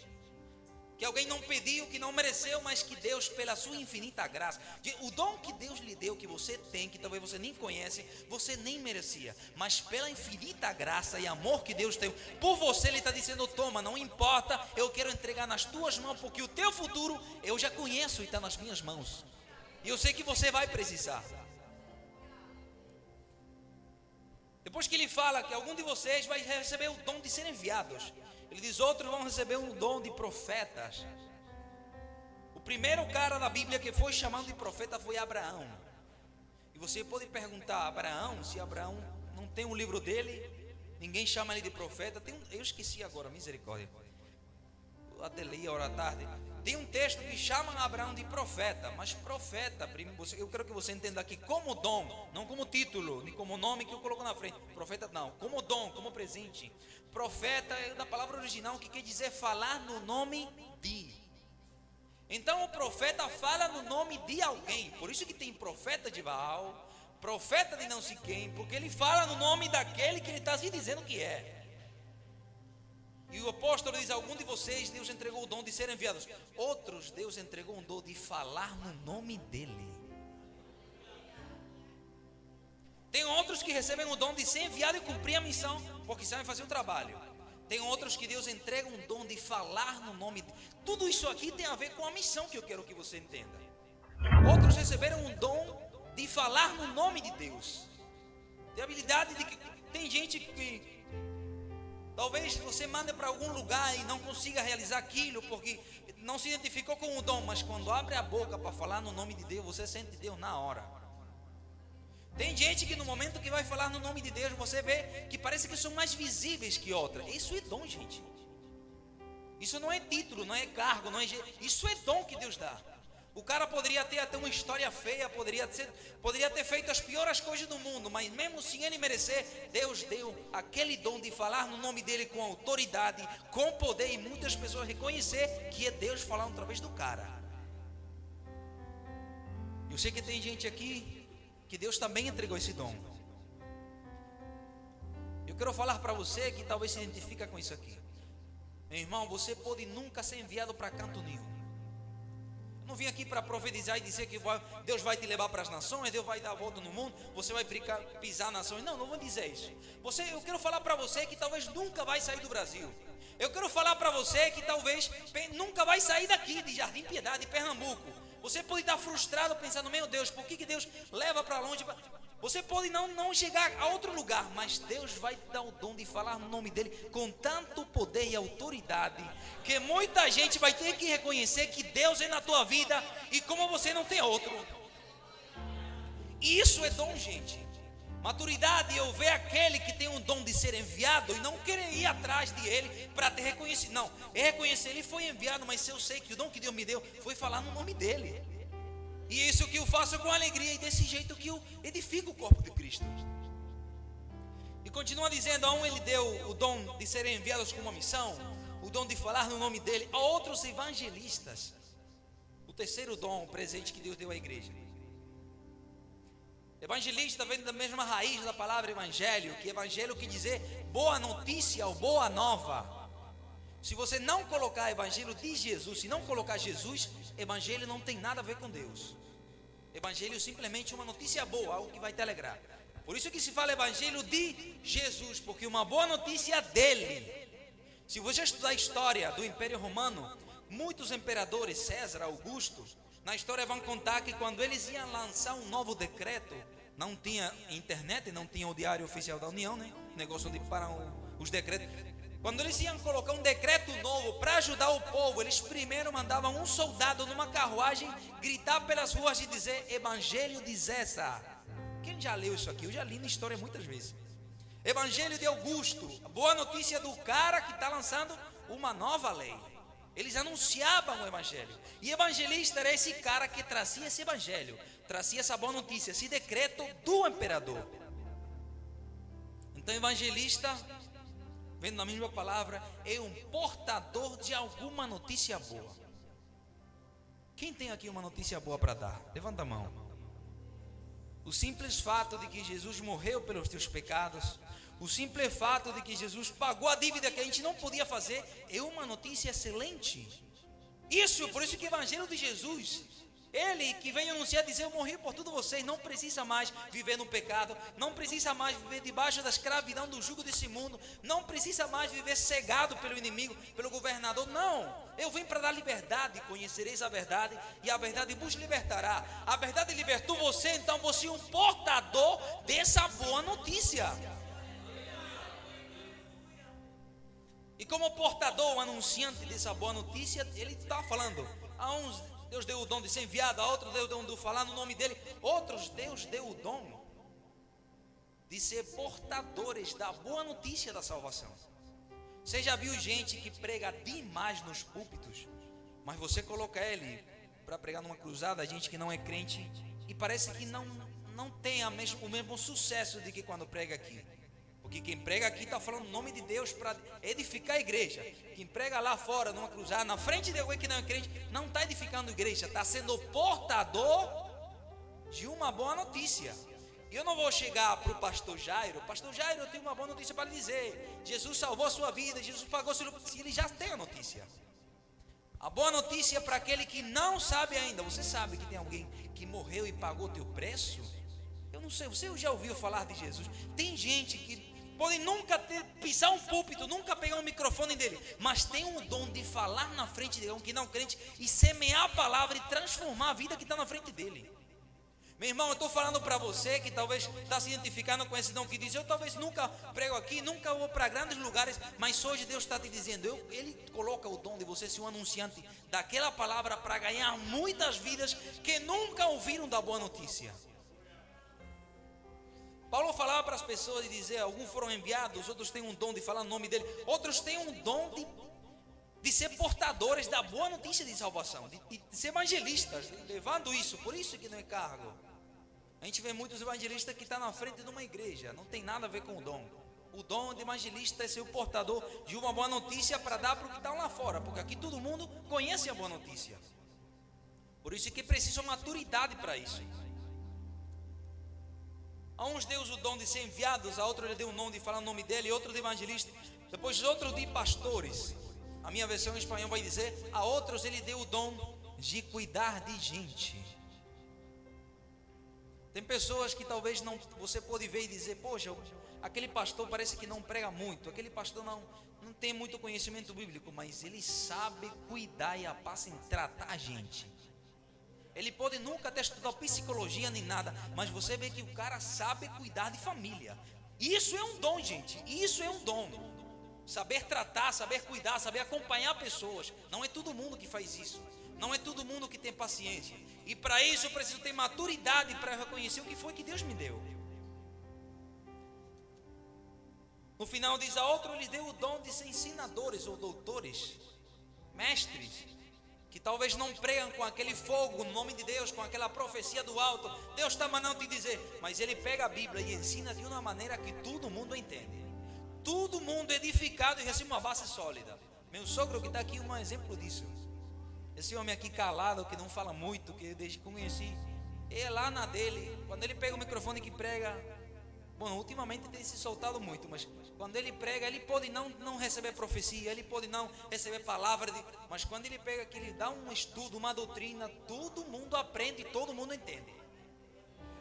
Que alguém não pediu, que não mereceu, mas que Deus, pela sua infinita graça, o dom que Deus lhe deu, que você tem, que talvez você nem conhece, você nem merecia, mas pela infinita graça e amor que Deus tem por você, Ele está dizendo: toma, não importa, eu quero entregar nas tuas mãos, porque o teu futuro eu já conheço e está nas minhas mãos, e eu sei que você vai precisar. Depois que ele fala que algum de vocês vai receber o dom de serem enviados, ele diz: outros vão receber um dom de profetas. O primeiro cara da Bíblia que foi chamado de profeta foi Abraão. E você pode perguntar: Abraão, se Abraão não tem um livro dele, ninguém chama ele de profeta. Eu esqueci agora, misericórdia. Eu até li a hora da tarde. Tem um texto que chama Abraão de profeta, mas profeta, eu quero que você entenda aqui como dom, não como título, nem como nome que eu coloco na frente. Profeta não, como dom, como presente. Profeta é da palavra original que quer dizer falar no nome de. Então o profeta fala no nome de alguém. Por isso que tem profeta de Baal, profeta de não sei quem, porque ele fala no nome daquele que ele está se dizendo que é. E o apóstolo diz: algum de vocês Deus entregou o dom de serem enviados, outros Deus entregou um dom de falar no nome dele. Tem outros que recebem o dom de ser enviado e cumprir a missão, porque sabem fazer o trabalho. Tem outros que Deus entrega um dom de falar no nome dele. Tudo isso aqui tem a ver com a missão que eu quero que você entenda. Outros receberam um dom de falar no nome de Deus. Tem habilidade de que tem gente que Talvez você mande para algum lugar e não consiga realizar aquilo porque não se identificou com o dom, mas quando abre a boca para falar no nome de Deus, você sente Deus na hora. Tem gente que no momento que vai falar no nome de Deus, você vê que parece que são mais visíveis que outra. Isso é dom, gente. Isso não é título, não é cargo, não é... Isso é dom que Deus dá. O cara poderia ter até uma história feia, poderia ter feito as piores coisas do mundo, mas mesmo sem ele merecer, Deus deu aquele dom de falar no nome dele com autoridade, com poder, e muitas pessoas reconhecer que é Deus falando através do cara. Eu sei que tem gente aqui que Deus também entregou esse dom. Eu quero falar para você que talvez se identifica com isso aqui. Meu irmão, você pode nunca ser enviado para canto nenhum. Eu não vim aqui para profetizar e dizer que Deus vai te levar para as nações, Deus vai dar a volta no mundo, você vai pisar nações. Não vou dizer isso. Eu quero falar para você que talvez nunca vai sair do Brasil. Eu quero falar para você que talvez nunca vai sair daqui de Jardim Piedade, de Pernambuco. Você pode estar frustrado pensando, meu Deus, por que Deus leva para longe? Você pode não chegar a outro lugar, mas Deus vai te dar o dom de falar no nome dele com tanto poder e autoridade, que muita gente vai ter que reconhecer que Deus é na tua vida e como você não tem outro. E isso é dom, gente. Maturidade é eu ver aquele que tem um dom de ser enviado e não querer ir atrás de ele para ter reconhecido. Não, é reconhecer, ele foi enviado, mas eu sei que o dom que Deus me deu foi falar no nome dele. E isso que eu faço com alegria e desse jeito que eu edifico o corpo de Cristo. E continua dizendo, a um ele deu o dom de serem enviados com uma missão, o dom de falar no nome dele, a outros evangelistas. O terceiro dom, o presente que Deus deu à igreja. Evangelista vem da mesma raiz da palavra evangelho, que evangelho quer dizer boa notícia ou boa nova. Se você não colocar evangelho de Jesus, se não colocar Jesus, evangelho não tem nada a ver com Deus. Evangelho é simplesmente uma notícia boa, algo que vai te alegrar. Por isso que se fala evangelho de Jesus, porque uma boa notícia dele. Se você estudar a história do Império Romano, muitos imperadores, César, Augusto, na história vão contar que quando eles iam lançar um novo decreto, não tinha internet, não tinha o Diário Oficial da União, né? Negócio de parar os decretos. Quando eles iam colocar um decreto novo para ajudar o povo, eles primeiro mandavam um soldado numa carruagem gritar pelas ruas e dizer Evangelho de César. Quem já leu isso aqui? Eu já li na história muitas vezes. Evangelho de Augusto, a boa notícia do cara que está lançando uma nova lei. Eles anunciavam o evangelho. E evangelista era esse cara que trazia esse evangelho, trazia essa boa notícia, esse decreto do imperador. Então evangelista, vendo na mesma palavra, é um portador de alguma notícia boa. Quem tem aqui uma notícia boa para dar? Levanta a mão. O simples fato de que Jesus morreu pelos teus pecados, o simples fato de que Jesus pagou a dívida que a gente não podia fazer, é uma notícia excelente. Por isso que o evangelho de Jesus, ele que vem anunciar, dizer, eu morri por todos vocês, não precisa mais viver no pecado, não precisa mais viver debaixo da escravidão do jugo desse mundo, não precisa mais viver cegado pelo inimigo, pelo governador, não. Eu vim para dar liberdade, conhecereis a verdade e a verdade vos libertará. A verdade libertou você, então você é um portador dessa boa notícia. E como portador, anunciante dessa boa notícia, ele está falando, a uns Deus deu o dom de ser enviado, a outros Deus deu o dom de falar no nome dele, outros Deus deu o dom de ser portadores da boa notícia da salvação. Você já viu gente que prega demais nos púlpitos, mas você coloca ele para pregar numa cruzada, gente que não é crente, e parece que não tem o mesmo sucesso de que quando prega aqui. Porque quem prega aqui está falando o nome de Deus para edificar a igreja. Quem prega lá fora, numa cruzada, na frente de alguém que não é crente, não está edificando a igreja, está sendo portador de uma boa notícia. Eu não vou chegar para o pastor Jairo, eu tenho uma boa notícia para lhe dizer. Jesus salvou a sua vida, Jesus pagou seu... Se ele já tem a notícia. A boa notícia é para aquele que não sabe ainda. Você sabe que tem alguém que morreu e pagou o teu preço? Eu não sei, você já ouviu falar de Jesus? Tem gente que pode nunca pisar um púlpito, nunca pegar um microfone dele, mas tem um dom de falar na frente de alguém que não é crente e semear a palavra e transformar a vida que está na frente dele. Meu irmão, eu estou falando para você que talvez está se identificando com esse dom, que diz: eu talvez nunca prego aqui, nunca vou para grandes lugares, mas hoje Deus está te dizendo, Ele coloca o dom de você ser um anunciante daquela palavra para ganhar muitas vidas que nunca ouviram da boa notícia. Paulo falava para as pessoas e dizia: alguns foram enviados, outros têm um dom de falar o nome dele, outros têm um dom de ser portadores da boa notícia de salvação, de ser evangelistas, levando isso. Por isso que não é cargo. A gente vê muitos evangelistas que estão na frente de uma igreja, não tem nada a ver com o dom. O dom de evangelista é ser o portador de uma boa notícia para dar para o que está lá fora, porque aqui todo mundo conhece a boa notícia. Por isso que precisa maturidade para isso. A uns deu o dom de ser enviados, a outros ele deu o dom de falar o nome dele, outro de evangelista, depois outro de pastores. A minha versão em espanhol vai dizer: a outros ele deu o dom de cuidar de gente. Tem pessoas que talvez não, você pode ver e dizer: poxa, aquele pastor parece que não prega muito, aquele pastor não tem muito conhecimento bíblico, mas ele sabe cuidar e tratar a gente. Ele pode nunca ter estudado psicologia nem nada, mas você vê que o cara sabe cuidar de família. Isso é um dom, gente, isso é um dom. Saber tratar, saber cuidar, saber acompanhar pessoas. Não é todo mundo que faz isso. Não é todo mundo que tem paciência. E para isso eu preciso ter maturidade para reconhecer o que foi que Deus me deu. No final diz: a outro lhe deu o dom de ser ensinadores ou doutores, mestres, que talvez não pregam com aquele fogo no nome de Deus, com aquela profecia do alto. Deus está mandando te dizer, mas ele pega a Bíblia e ensina de uma maneira que todo mundo entende. Todo mundo edificado e recebe uma base sólida. Meu sogro que está aqui é um exemplo disso. Esse homem aqui calado, que não fala muito, que eu desde que conheci, é lá na dele. Quando ele pega o microfone que prega, bom, ultimamente tem se soltado muito, mas quando ele prega, ele pode não receber profecia, ele pode não receber palavra, mas quando ele pega que ele dá um estudo, uma doutrina, todo mundo aprende e todo mundo entende.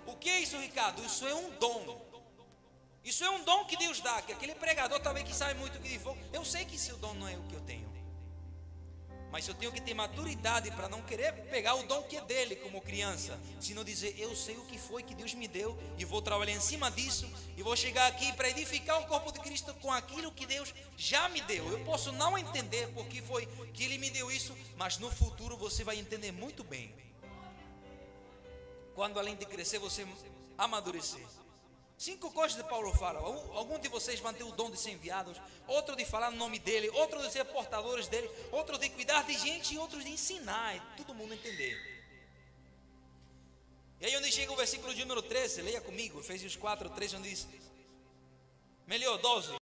O que é isso, Ricardo? Isso é um dom. Isso é um dom que Deus dá, que aquele pregador talvez que sabe muito o que for. Eu sei que esse dom não é o que eu tenho, mas eu tenho que ter maturidade para não querer pegar o dom que é dele como criança, senão dizer: eu sei o que foi que Deus me deu e vou trabalhar em cima disso e vou chegar aqui para edificar o corpo de Cristo com aquilo que Deus já me deu. Eu posso não entender por que foi que Ele me deu isso, mas no futuro você vai entender muito bem. Quando além de crescer, você amadurecer. 5 coisas que Paulo fala. Alguns de vocês vão ter o dom de ser enviados, outro de falar no nome dele, outro de ser portadores dele, outro de cuidar de gente e outros de ensinar, e todo mundo entender. E aí onde chega o versículo de número 13, leia comigo, Efésios 4, 13, onde diz, melhor 12,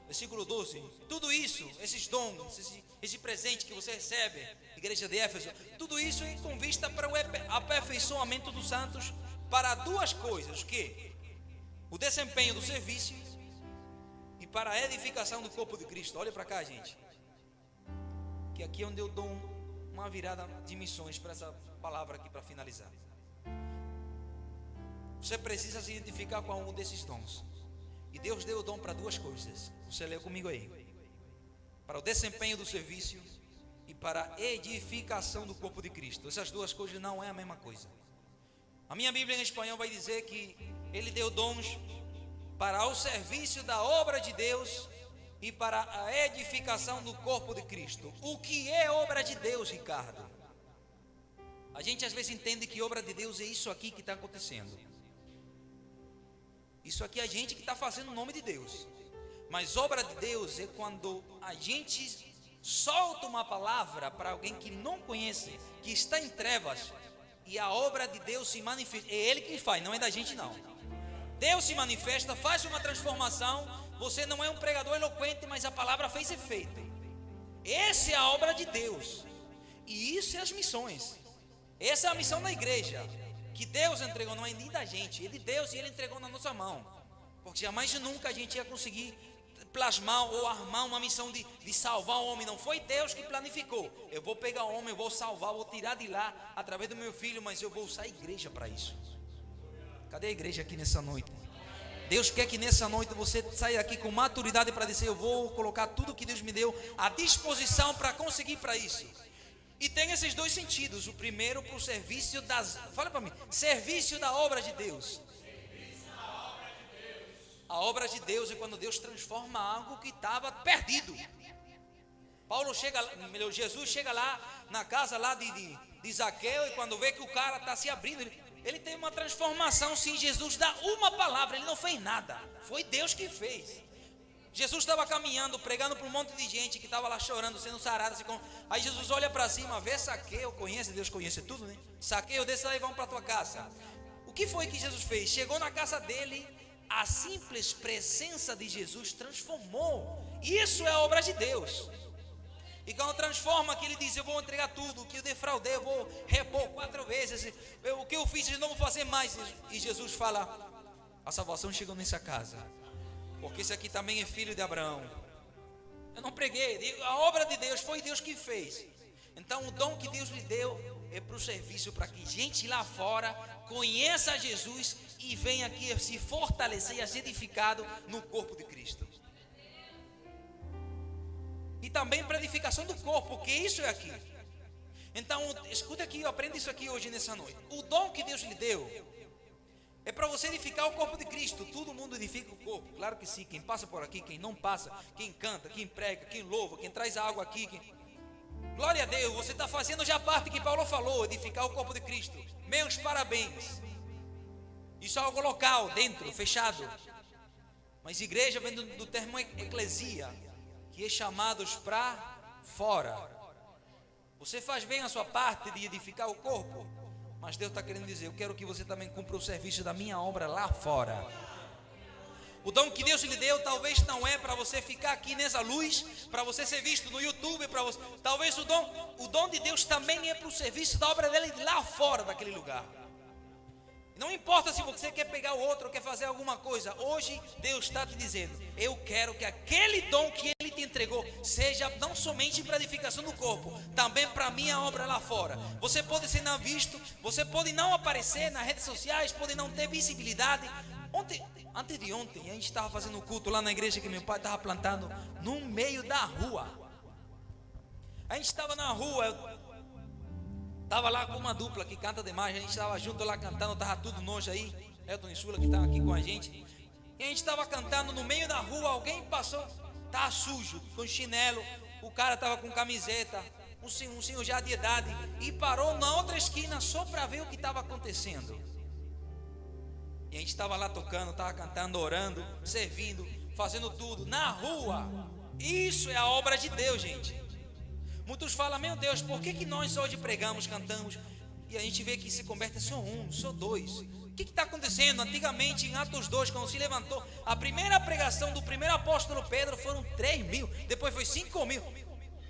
versículo 12, tudo isso, esses dons, esse presente que você recebe, igreja de Éfeso, tudo isso é com vista para o aperfeiçoamento dos santos, para duas coisas, que o desempenho do serviço e para a edificação do corpo de Cristo. Olha para cá, gente, que aqui é onde eu dou uma virada de missões para essa palavra aqui para finalizar. Você precisa se identificar com algum desses dons, e Deus deu o dom para duas coisas. Você leu comigo aí: para o desempenho do serviço e para a edificação do corpo de Cristo. Essas duas coisas não é a mesma coisa. A minha Bíblia em espanhol vai dizer que Ele deu dons para o serviço da obra de Deus e para a edificação do corpo de Cristo. O que é obra de Deus, Ricardo? A gente às vezes entende que obra de Deus é isso aqui que está acontecendo. Isso aqui é a gente que está fazendo o nome de Deus. Mas obra de Deus é quando a gente solta uma palavra para alguém que não conhece, que está em trevas, e a obra de Deus se manifesta. É Ele que faz, não é da gente não. Deus se manifesta, faz uma transformação. Você não é um pregador eloquente, mas a palavra fez efeito. Essa é a obra de Deus. E isso é as missões. Essa é a missão da igreja, que Deus entregou, não é nem da gente, é de Deus, e Ele entregou na nossa mão. Porque jamais e nunca a gente ia conseguir plasmar ou armar uma missão de salvar o homem. Não foi Deus que planificou. Eu vou pegar o homem, eu vou salvar, vou tirar de lá através do meu filho, mas eu vou usar a igreja para isso. Cadê a igreja aqui nessa noite? Deus quer que nessa noite você saia aqui com maturidade para dizer: eu vou colocar tudo que Deus me deu à disposição para conseguir para isso. E tem esses dois sentidos. O primeiro para o serviço fala para mim, serviço da obra de Deus. A obra de Deus é quando Deus transforma algo que estava perdido. Jesus chega lá na casa lá de Zaqueu, e quando vê que o cara está se abrindo, ele tem uma transformação. Sim, Jesus dá uma palavra, ele não fez nada, foi Deus que fez. Jesus estava caminhando, pregando para um monte de gente que estava lá chorando, sendo sarado. Aí Jesus olha para cima, vê Zaqueu, Deus conhece tudo, né? Zaqueu, desce lá e vamos para a tua casa. O que foi que Jesus fez? Chegou na casa dele, a simples presença de Jesus transformou. Isso é a obra de Deus. E quando transforma, que ele diz, eu vou entregar tudo, o que eu defraudei, eu vou repor 4 vezes, o que eu fiz, eu não vou fazer mais. E Jesus fala, a salvação chegou nessa casa, porque esse aqui também é filho de Abraão. Eu não preguei, a obra de Deus foi Deus que fez. Então o dom que Deus lhe deu é para o serviço, para que gente lá fora conheça Jesus e venha aqui se fortalecer e ser edificado no corpo de Cristo. E também para edificação do corpo, porque isso é aqui. Então, escuta aqui, aprenda isso aqui hoje nessa noite. O dom que Deus lhe deu é para você edificar o corpo de Cristo. Todo mundo edifica o corpo, claro que sim. Quem passa por aqui, quem não passa, quem canta, quem prega, quem louva, quem traz a água aqui. Glória a Deus, você está fazendo já a parte que Paulo falou, edificar o corpo de Cristo. Meus parabéns. Isso é algo local, dentro, fechado. Mas igreja vem do termo eclesia, que é chamados para fora. Você faz bem a sua parte de edificar o corpo, mas Deus está querendo dizer, eu quero que você também cumpra o serviço da minha obra lá fora. O dom que Deus lhe deu talvez não é para você ficar aqui nessa luz, para você ser visto no YouTube, para você. Talvez o dom de Deus também é para o serviço da obra dele lá fora daquele lugar. Não importa se você quer pegar o outro ou quer fazer alguma coisa. Hoje Deus está te dizendo, eu quero que aquele dom que Ele te entregou seja não somente para a edificação do corpo, também para a minha obra lá fora. Você pode ser não visto, você pode não aparecer nas redes sociais, pode não ter visibilidade. Antes de ontem, a gente estava fazendo um culto lá na igreja que meu pai estava plantando no meio da rua. A gente estava na rua, estava lá com uma dupla que canta demais, a gente estava junto lá cantando, estava tudo nojo aí, Elton e Sula que estava aqui com a gente, e a gente estava cantando no meio da rua, alguém passou, estava sujo, com chinelo, o cara estava com camiseta, um senhor já de idade, e parou na outra esquina só para ver o que estava acontecendo. E a gente estava lá tocando, estava cantando, orando, servindo, fazendo tudo, na rua. Isso é a obra de Deus, gente. Muitos falam, meu Deus, por que nós hoje pregamos, cantamos, e a gente vê que se converte só um, só dois? O que está acontecendo? Antigamente, em Atos 2, quando se levantou, a primeira pregação do primeiro apóstolo Pedro foram 3.000, depois foi 5.000.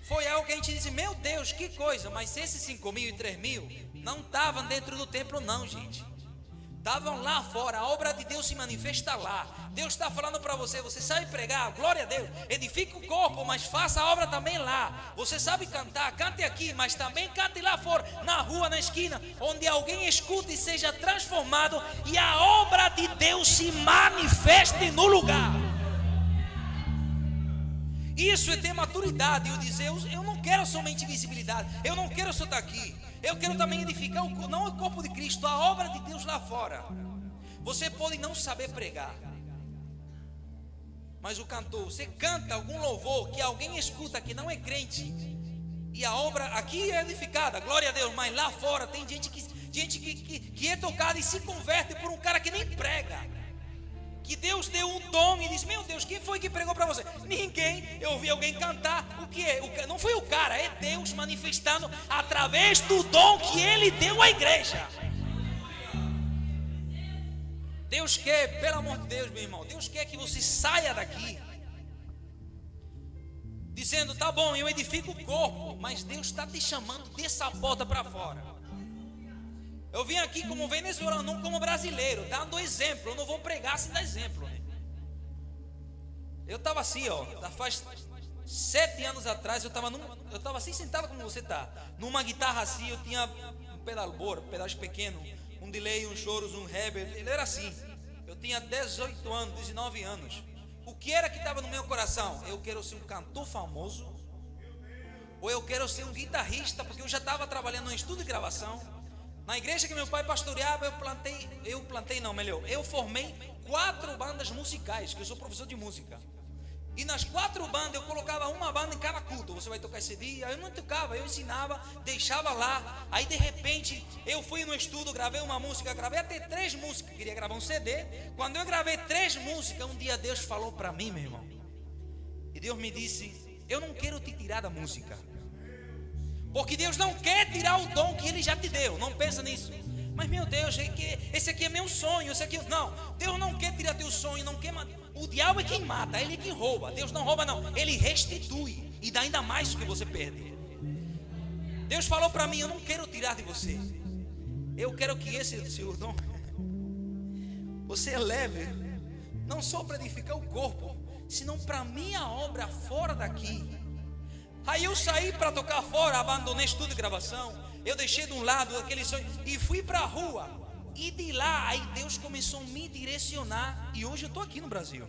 Foi algo que a gente disse, meu Deus, que coisa, mas esses 5.000 e 3.000 não estavam dentro do templo não, gente. Estavam lá fora, a obra de Deus se manifesta lá. Deus está falando para você, você sabe pregar, glória a Deus, edifica o corpo, mas faça a obra também lá. Você sabe cantar, cante aqui, mas também cante lá fora, na rua, na esquina, onde alguém escute e seja transformado, e a obra de Deus se manifeste no lugar. Isso é ter maturidade, eu dizer, eu não quero somente visibilidade, eu não quero só estar aqui, eu quero também edificar não o corpo de Cristo, a obra de Deus lá fora. Você pode não saber pregar, mas o cantor, você canta algum louvor que alguém escuta que não é crente, e a obra aqui é edificada, glória a Deus, mas lá fora tem gente que é tocada e se converte por um cara que nem prega. Que Deus deu um dom e diz, meu Deus, quem foi que pregou para você? Ninguém. Eu ouvi alguém cantar, o que é? Não foi o cara, é Deus manifestando através do dom que Ele deu à igreja. Deus quer, pelo amor de Deus, meu irmão, Deus quer que você saia daqui dizendo, tá bom, eu edifico o corpo, mas Deus está te chamando dessa porta para fora. Eu vim aqui como venezuelano, não como brasileiro, dando exemplo. Eu não vou pregar sem dar exemplo, né? Eu estava assim, ó, faz 7 anos atrás, eu estava assim sentado como você está, numa guitarra assim, eu tinha um pedalboard, um pedaço pequeno, um delay, um choros, um reverb, ele era assim. Eu tinha 18 anos, 19 anos. O que era que estava no meu coração? Eu quero ser um cantor famoso, ou eu quero ser um guitarrista, porque eu já estava trabalhando no estúdio de gravação. Na igreja que meu pai pastoreava, eu formei 4 bandas musicais, que eu sou professor de música. E nas 4 bandas eu colocava uma banda em cada culto. Você vai tocar esse dia? Eu não tocava, eu ensinava, deixava lá. Aí de repente eu fui no estúdio, gravei uma música, gravei até 3 músicas, queria gravar um CD. Quando eu gravei 3 músicas, um dia Deus falou para mim, meu irmão. E Deus me disse: eu não quero te tirar da música, porque Deus não quer tirar o dom que Ele já te deu. Não pensa nisso. Mas meu Deus, esse aqui é meu sonho, esse aqui... Não, Deus não quer tirar teu sonho, não quer matar. O diabo é quem mata, ele é quem rouba. Deus não rouba não, ele restitui e dá ainda mais do que você perde. Deus falou para mim: eu não quero tirar de você, eu quero que esse seu dom você leve, não só para edificar o corpo, senão para minha obra fora daqui. Aí eu saí para tocar fora, abandonei estudo de gravação, eu deixei de um lado aquele sonho e fui para a rua. E de lá, aí Deus começou a me direcionar. E hoje eu estou aqui no Brasil.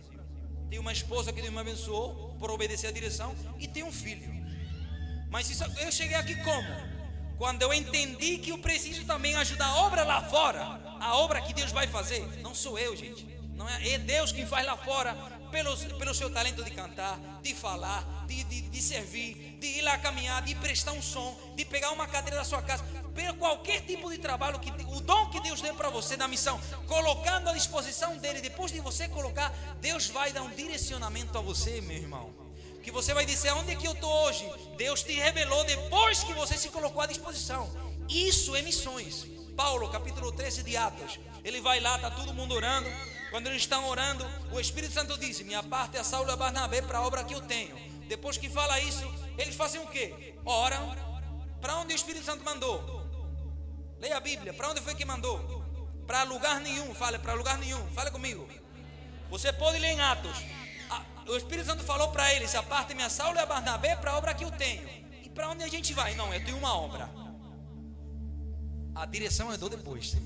Tenho uma esposa que Deus me abençoou por obedecer a direção, e tenho um filho. Mas isso, eu cheguei aqui como? Quando eu entendi que eu preciso também ajudar a obra lá fora. A obra que Deus vai fazer. Não sou eu, gente. Não é Deus quem faz lá fora. Pelo seu talento de cantar, de falar, de servir, de ir lá caminhar, de prestar um som, de pegar uma cadeira da sua casa, pelo qualquer tipo de trabalho, o dom que Deus deu para você na missão, colocando à disposição dele. Depois de você colocar, Deus vai dar um direcionamento a você, meu irmão, que você vai dizer: onde é que eu estou hoje? Deus te revelou depois que você se colocou à disposição. Isso é missões. Paulo, capítulo 13 de Atos, ele vai lá, está todo mundo orando. Quando eles estão orando, o Espírito Santo diz: minha parte é Saulo e Barnabé para a obra que eu tenho. Depois que fala isso, eles fazem o quê? Oram. Para onde o Espírito Santo mandou? Leia a Bíblia. Para onde foi que mandou? Para lugar nenhum. Fale, para lugar nenhum. Fale comigo. Você pode ler em Atos. O Espírito Santo falou para eles: a parte é minha Saulo e Barnabé para a obra que eu tenho. E para onde a gente vai? Não, eu tenho uma obra. A direção eu dou depois.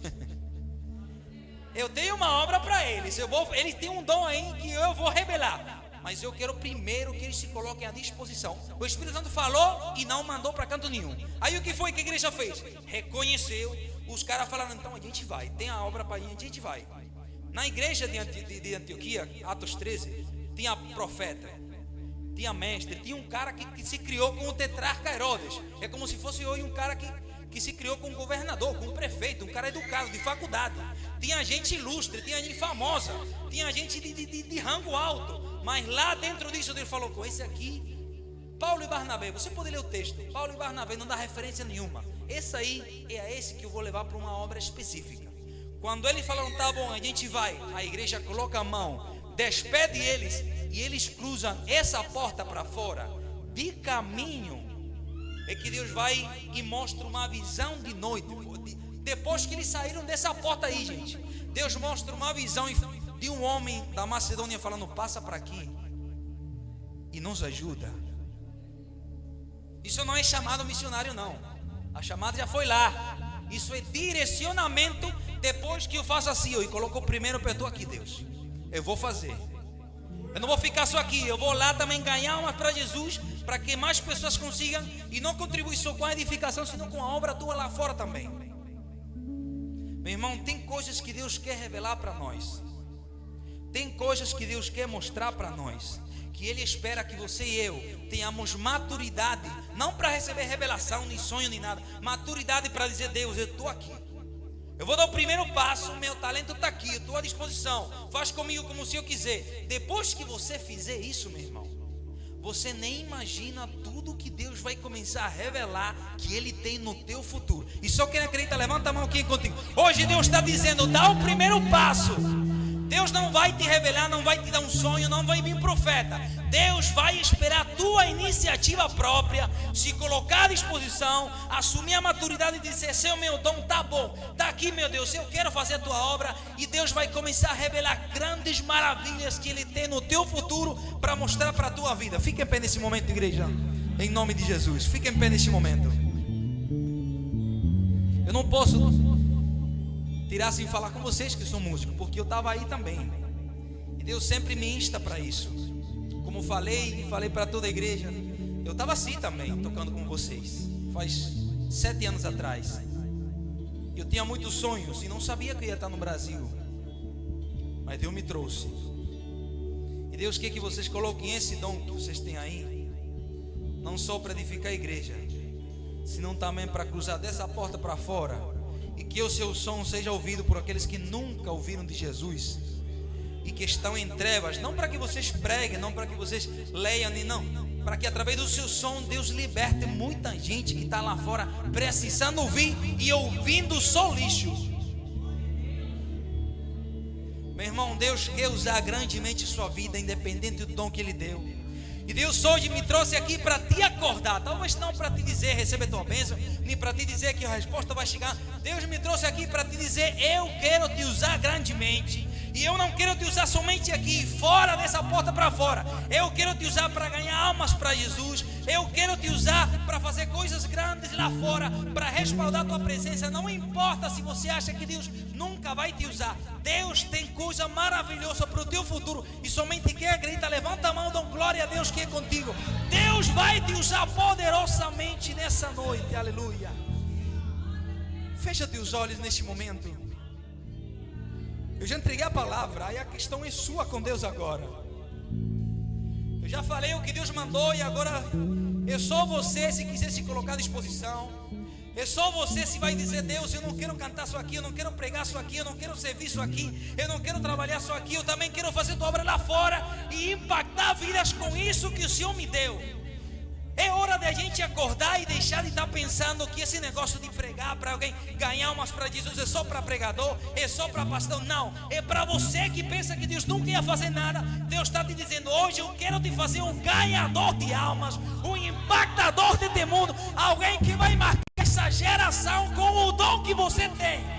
Eu tenho uma obra para eles. Eles têm um dom aí que eu vou revelar. Mas eu quero primeiro que eles se coloquem à disposição. O Espírito Santo falou e não mandou para canto nenhum. Aí o que foi que a igreja fez? Reconheceu. Os caras falaram: então a gente vai. Tem a obra para a gente vai. Na igreja de Antioquia, Atos 13, tinha profeta, tinha mestre, tinha um cara que se criou com o tetrarca Herodes. É como se fosse hoje um cara que se criou com um governador, com um prefeito, um cara educado, de faculdade. Tinha gente ilustre, tinha gente famosa, tinha gente de rango alto. Mas lá dentro disso Deus falou: com esse aqui, Paulo e Barnabé. Você pode ler o texto. Paulo e Barnabé, não dá referência nenhuma. Esse aí é esse que eu vou levar para uma obra específica. Quando eles falaram: tá bom, a gente vai, a igreja coloca a mão, despede eles, e eles cruzam essa porta para fora. De caminho é que Deus vai e mostra uma visão de noite. Depois que eles saíram dessa porta aí, gente, Deus mostra uma visão de um homem da Macedônia falando: passa para aqui e nos ajuda. Isso não é chamado missionário não. A chamada já foi lá. Isso é direcionamento. Depois que eu faço assim, e coloco o primeiro pé, estou aqui, Deus, eu vou fazer. Eu não vou ficar só aqui, eu vou lá também ganhar uma para Jesus, para que mais pessoas consigam, e não contribuir só com a edificação, senão com a obra tua lá fora também. Meu irmão, tem coisas que Deus quer revelar para nós. Tem coisas que Deus quer mostrar para nós, que Ele espera que você e eu tenhamos maturidade, não para receber revelação, nem sonho, nem nada. Maturidade para dizer: Deus, eu estou aqui. Eu vou dar o primeiro passo, meu talento está aqui, eu estou à disposição. Faz comigo como o Senhor quiser. Depois que você fizer isso, meu irmão, você nem imagina tudo que Deus vai começar a revelar que Ele tem no teu futuro. E só quem acredita, levanta a mão aqui contigo. Hoje Deus está dizendo: dá o primeiro passo. Deus não vai te revelar, não vai te dar um sonho, não vai vir profeta. Deus vai esperar a tua iniciativa própria, se colocar à disposição, assumir a maturidade e dizer: esse é o meu dom, tá bom, tá aqui, meu Deus, eu quero fazer a tua obra. E Deus vai começar a revelar grandes maravilhas que Ele tem no teu futuro para mostrar para a tua vida. Fica em pé nesse momento, igreja, em nome de Jesus. Fica em pé nesse momento. Eu não posso tirar sem falar com vocês que são músicos, porque eu estava aí também, e Deus sempre me insta para isso. Como falei para toda a igreja, Eu estava assim também, tocando com vocês, faz 7 anos atrás. Eu tinha muitos sonhos e não sabia que eu ia estar no Brasil, mas Deus me trouxe. E Deus quer que vocês coloquem esse dom que vocês têm aí, não só para edificar a igreja, senão também para cruzar dessa porta para fora, e que o seu som seja ouvido por aqueles que nunca ouviram de Jesus e que estão em trevas, não para que vocês preguem, não para que vocês leiam, não, para que através do seu som Deus liberte muita gente que está lá fora precisando ouvir e ouvindo só lixo. Meu irmão, Deus quer usar grandemente sua vida, independente do dom que Ele deu. E Deus hoje me trouxe aqui para te acordar, talvez não para te dizer recebe a tua bênção, nem para te dizer que a resposta vai chegar. Deus me trouxe aqui para te dizer: eu quero te usar grandemente. E eu não quero te usar somente aqui, fora dessa porta para fora. Eu quero te usar para ganhar almas para Jesus. Eu quero te usar para fazer coisas grandes lá fora, para respaldar a tua presença. Não importa se você acha que Deus nunca vai te usar. Deus tem coisa maravilhosa para o teu futuro. E somente quem acredita, levanta a mão, dá glória a Deus que é contigo. Deus vai te usar poderosamente nessa noite. Aleluia. Fecha teus olhos neste momento. Eu já entreguei a palavra, aí a questão é sua com Deus agora. Eu já falei o que Deus mandou e agora é só você se quiser se colocar à disposição. É só você se vai dizer: Deus, eu não quero cantar só aqui, eu não quero pregar só aqui, eu não quero servir só aqui, eu não quero trabalhar só aqui, eu também quero fazer tua obra lá fora e impactar vidas com isso que o Senhor me deu. É hora de a gente acordar e deixar de estar pensando que esse negócio de pregar para alguém, ganhar umas para Jesus, é só para pregador, é só para pastor. Não, é para você que pensa que Deus nunca ia fazer nada. Deus está te dizendo: hoje eu quero te fazer um ganhador de almas, um impactador deste mundo, alguém que vai marcar essa geração com o dom que você tem.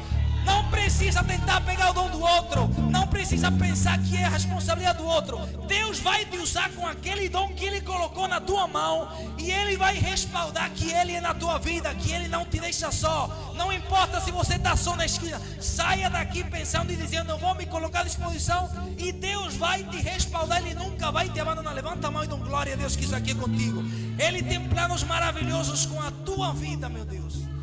Não precisa tentar pegar o dom do outro, não precisa pensar que é a responsabilidade do outro. Deus vai te usar com aquele dom que Ele colocou na tua mão, e Ele vai respaldar que Ele é na tua vida, que Ele não te deixa só. Não importa se você está só na esquina, saia daqui pensando e dizendo: eu vou me colocar à disposição, e Deus vai te respaldar, Ele nunca vai te abandonar. Levanta a mão e dá glória a Deus que isso aqui é contigo. Ele tem planos maravilhosos com a tua vida, meu Deus.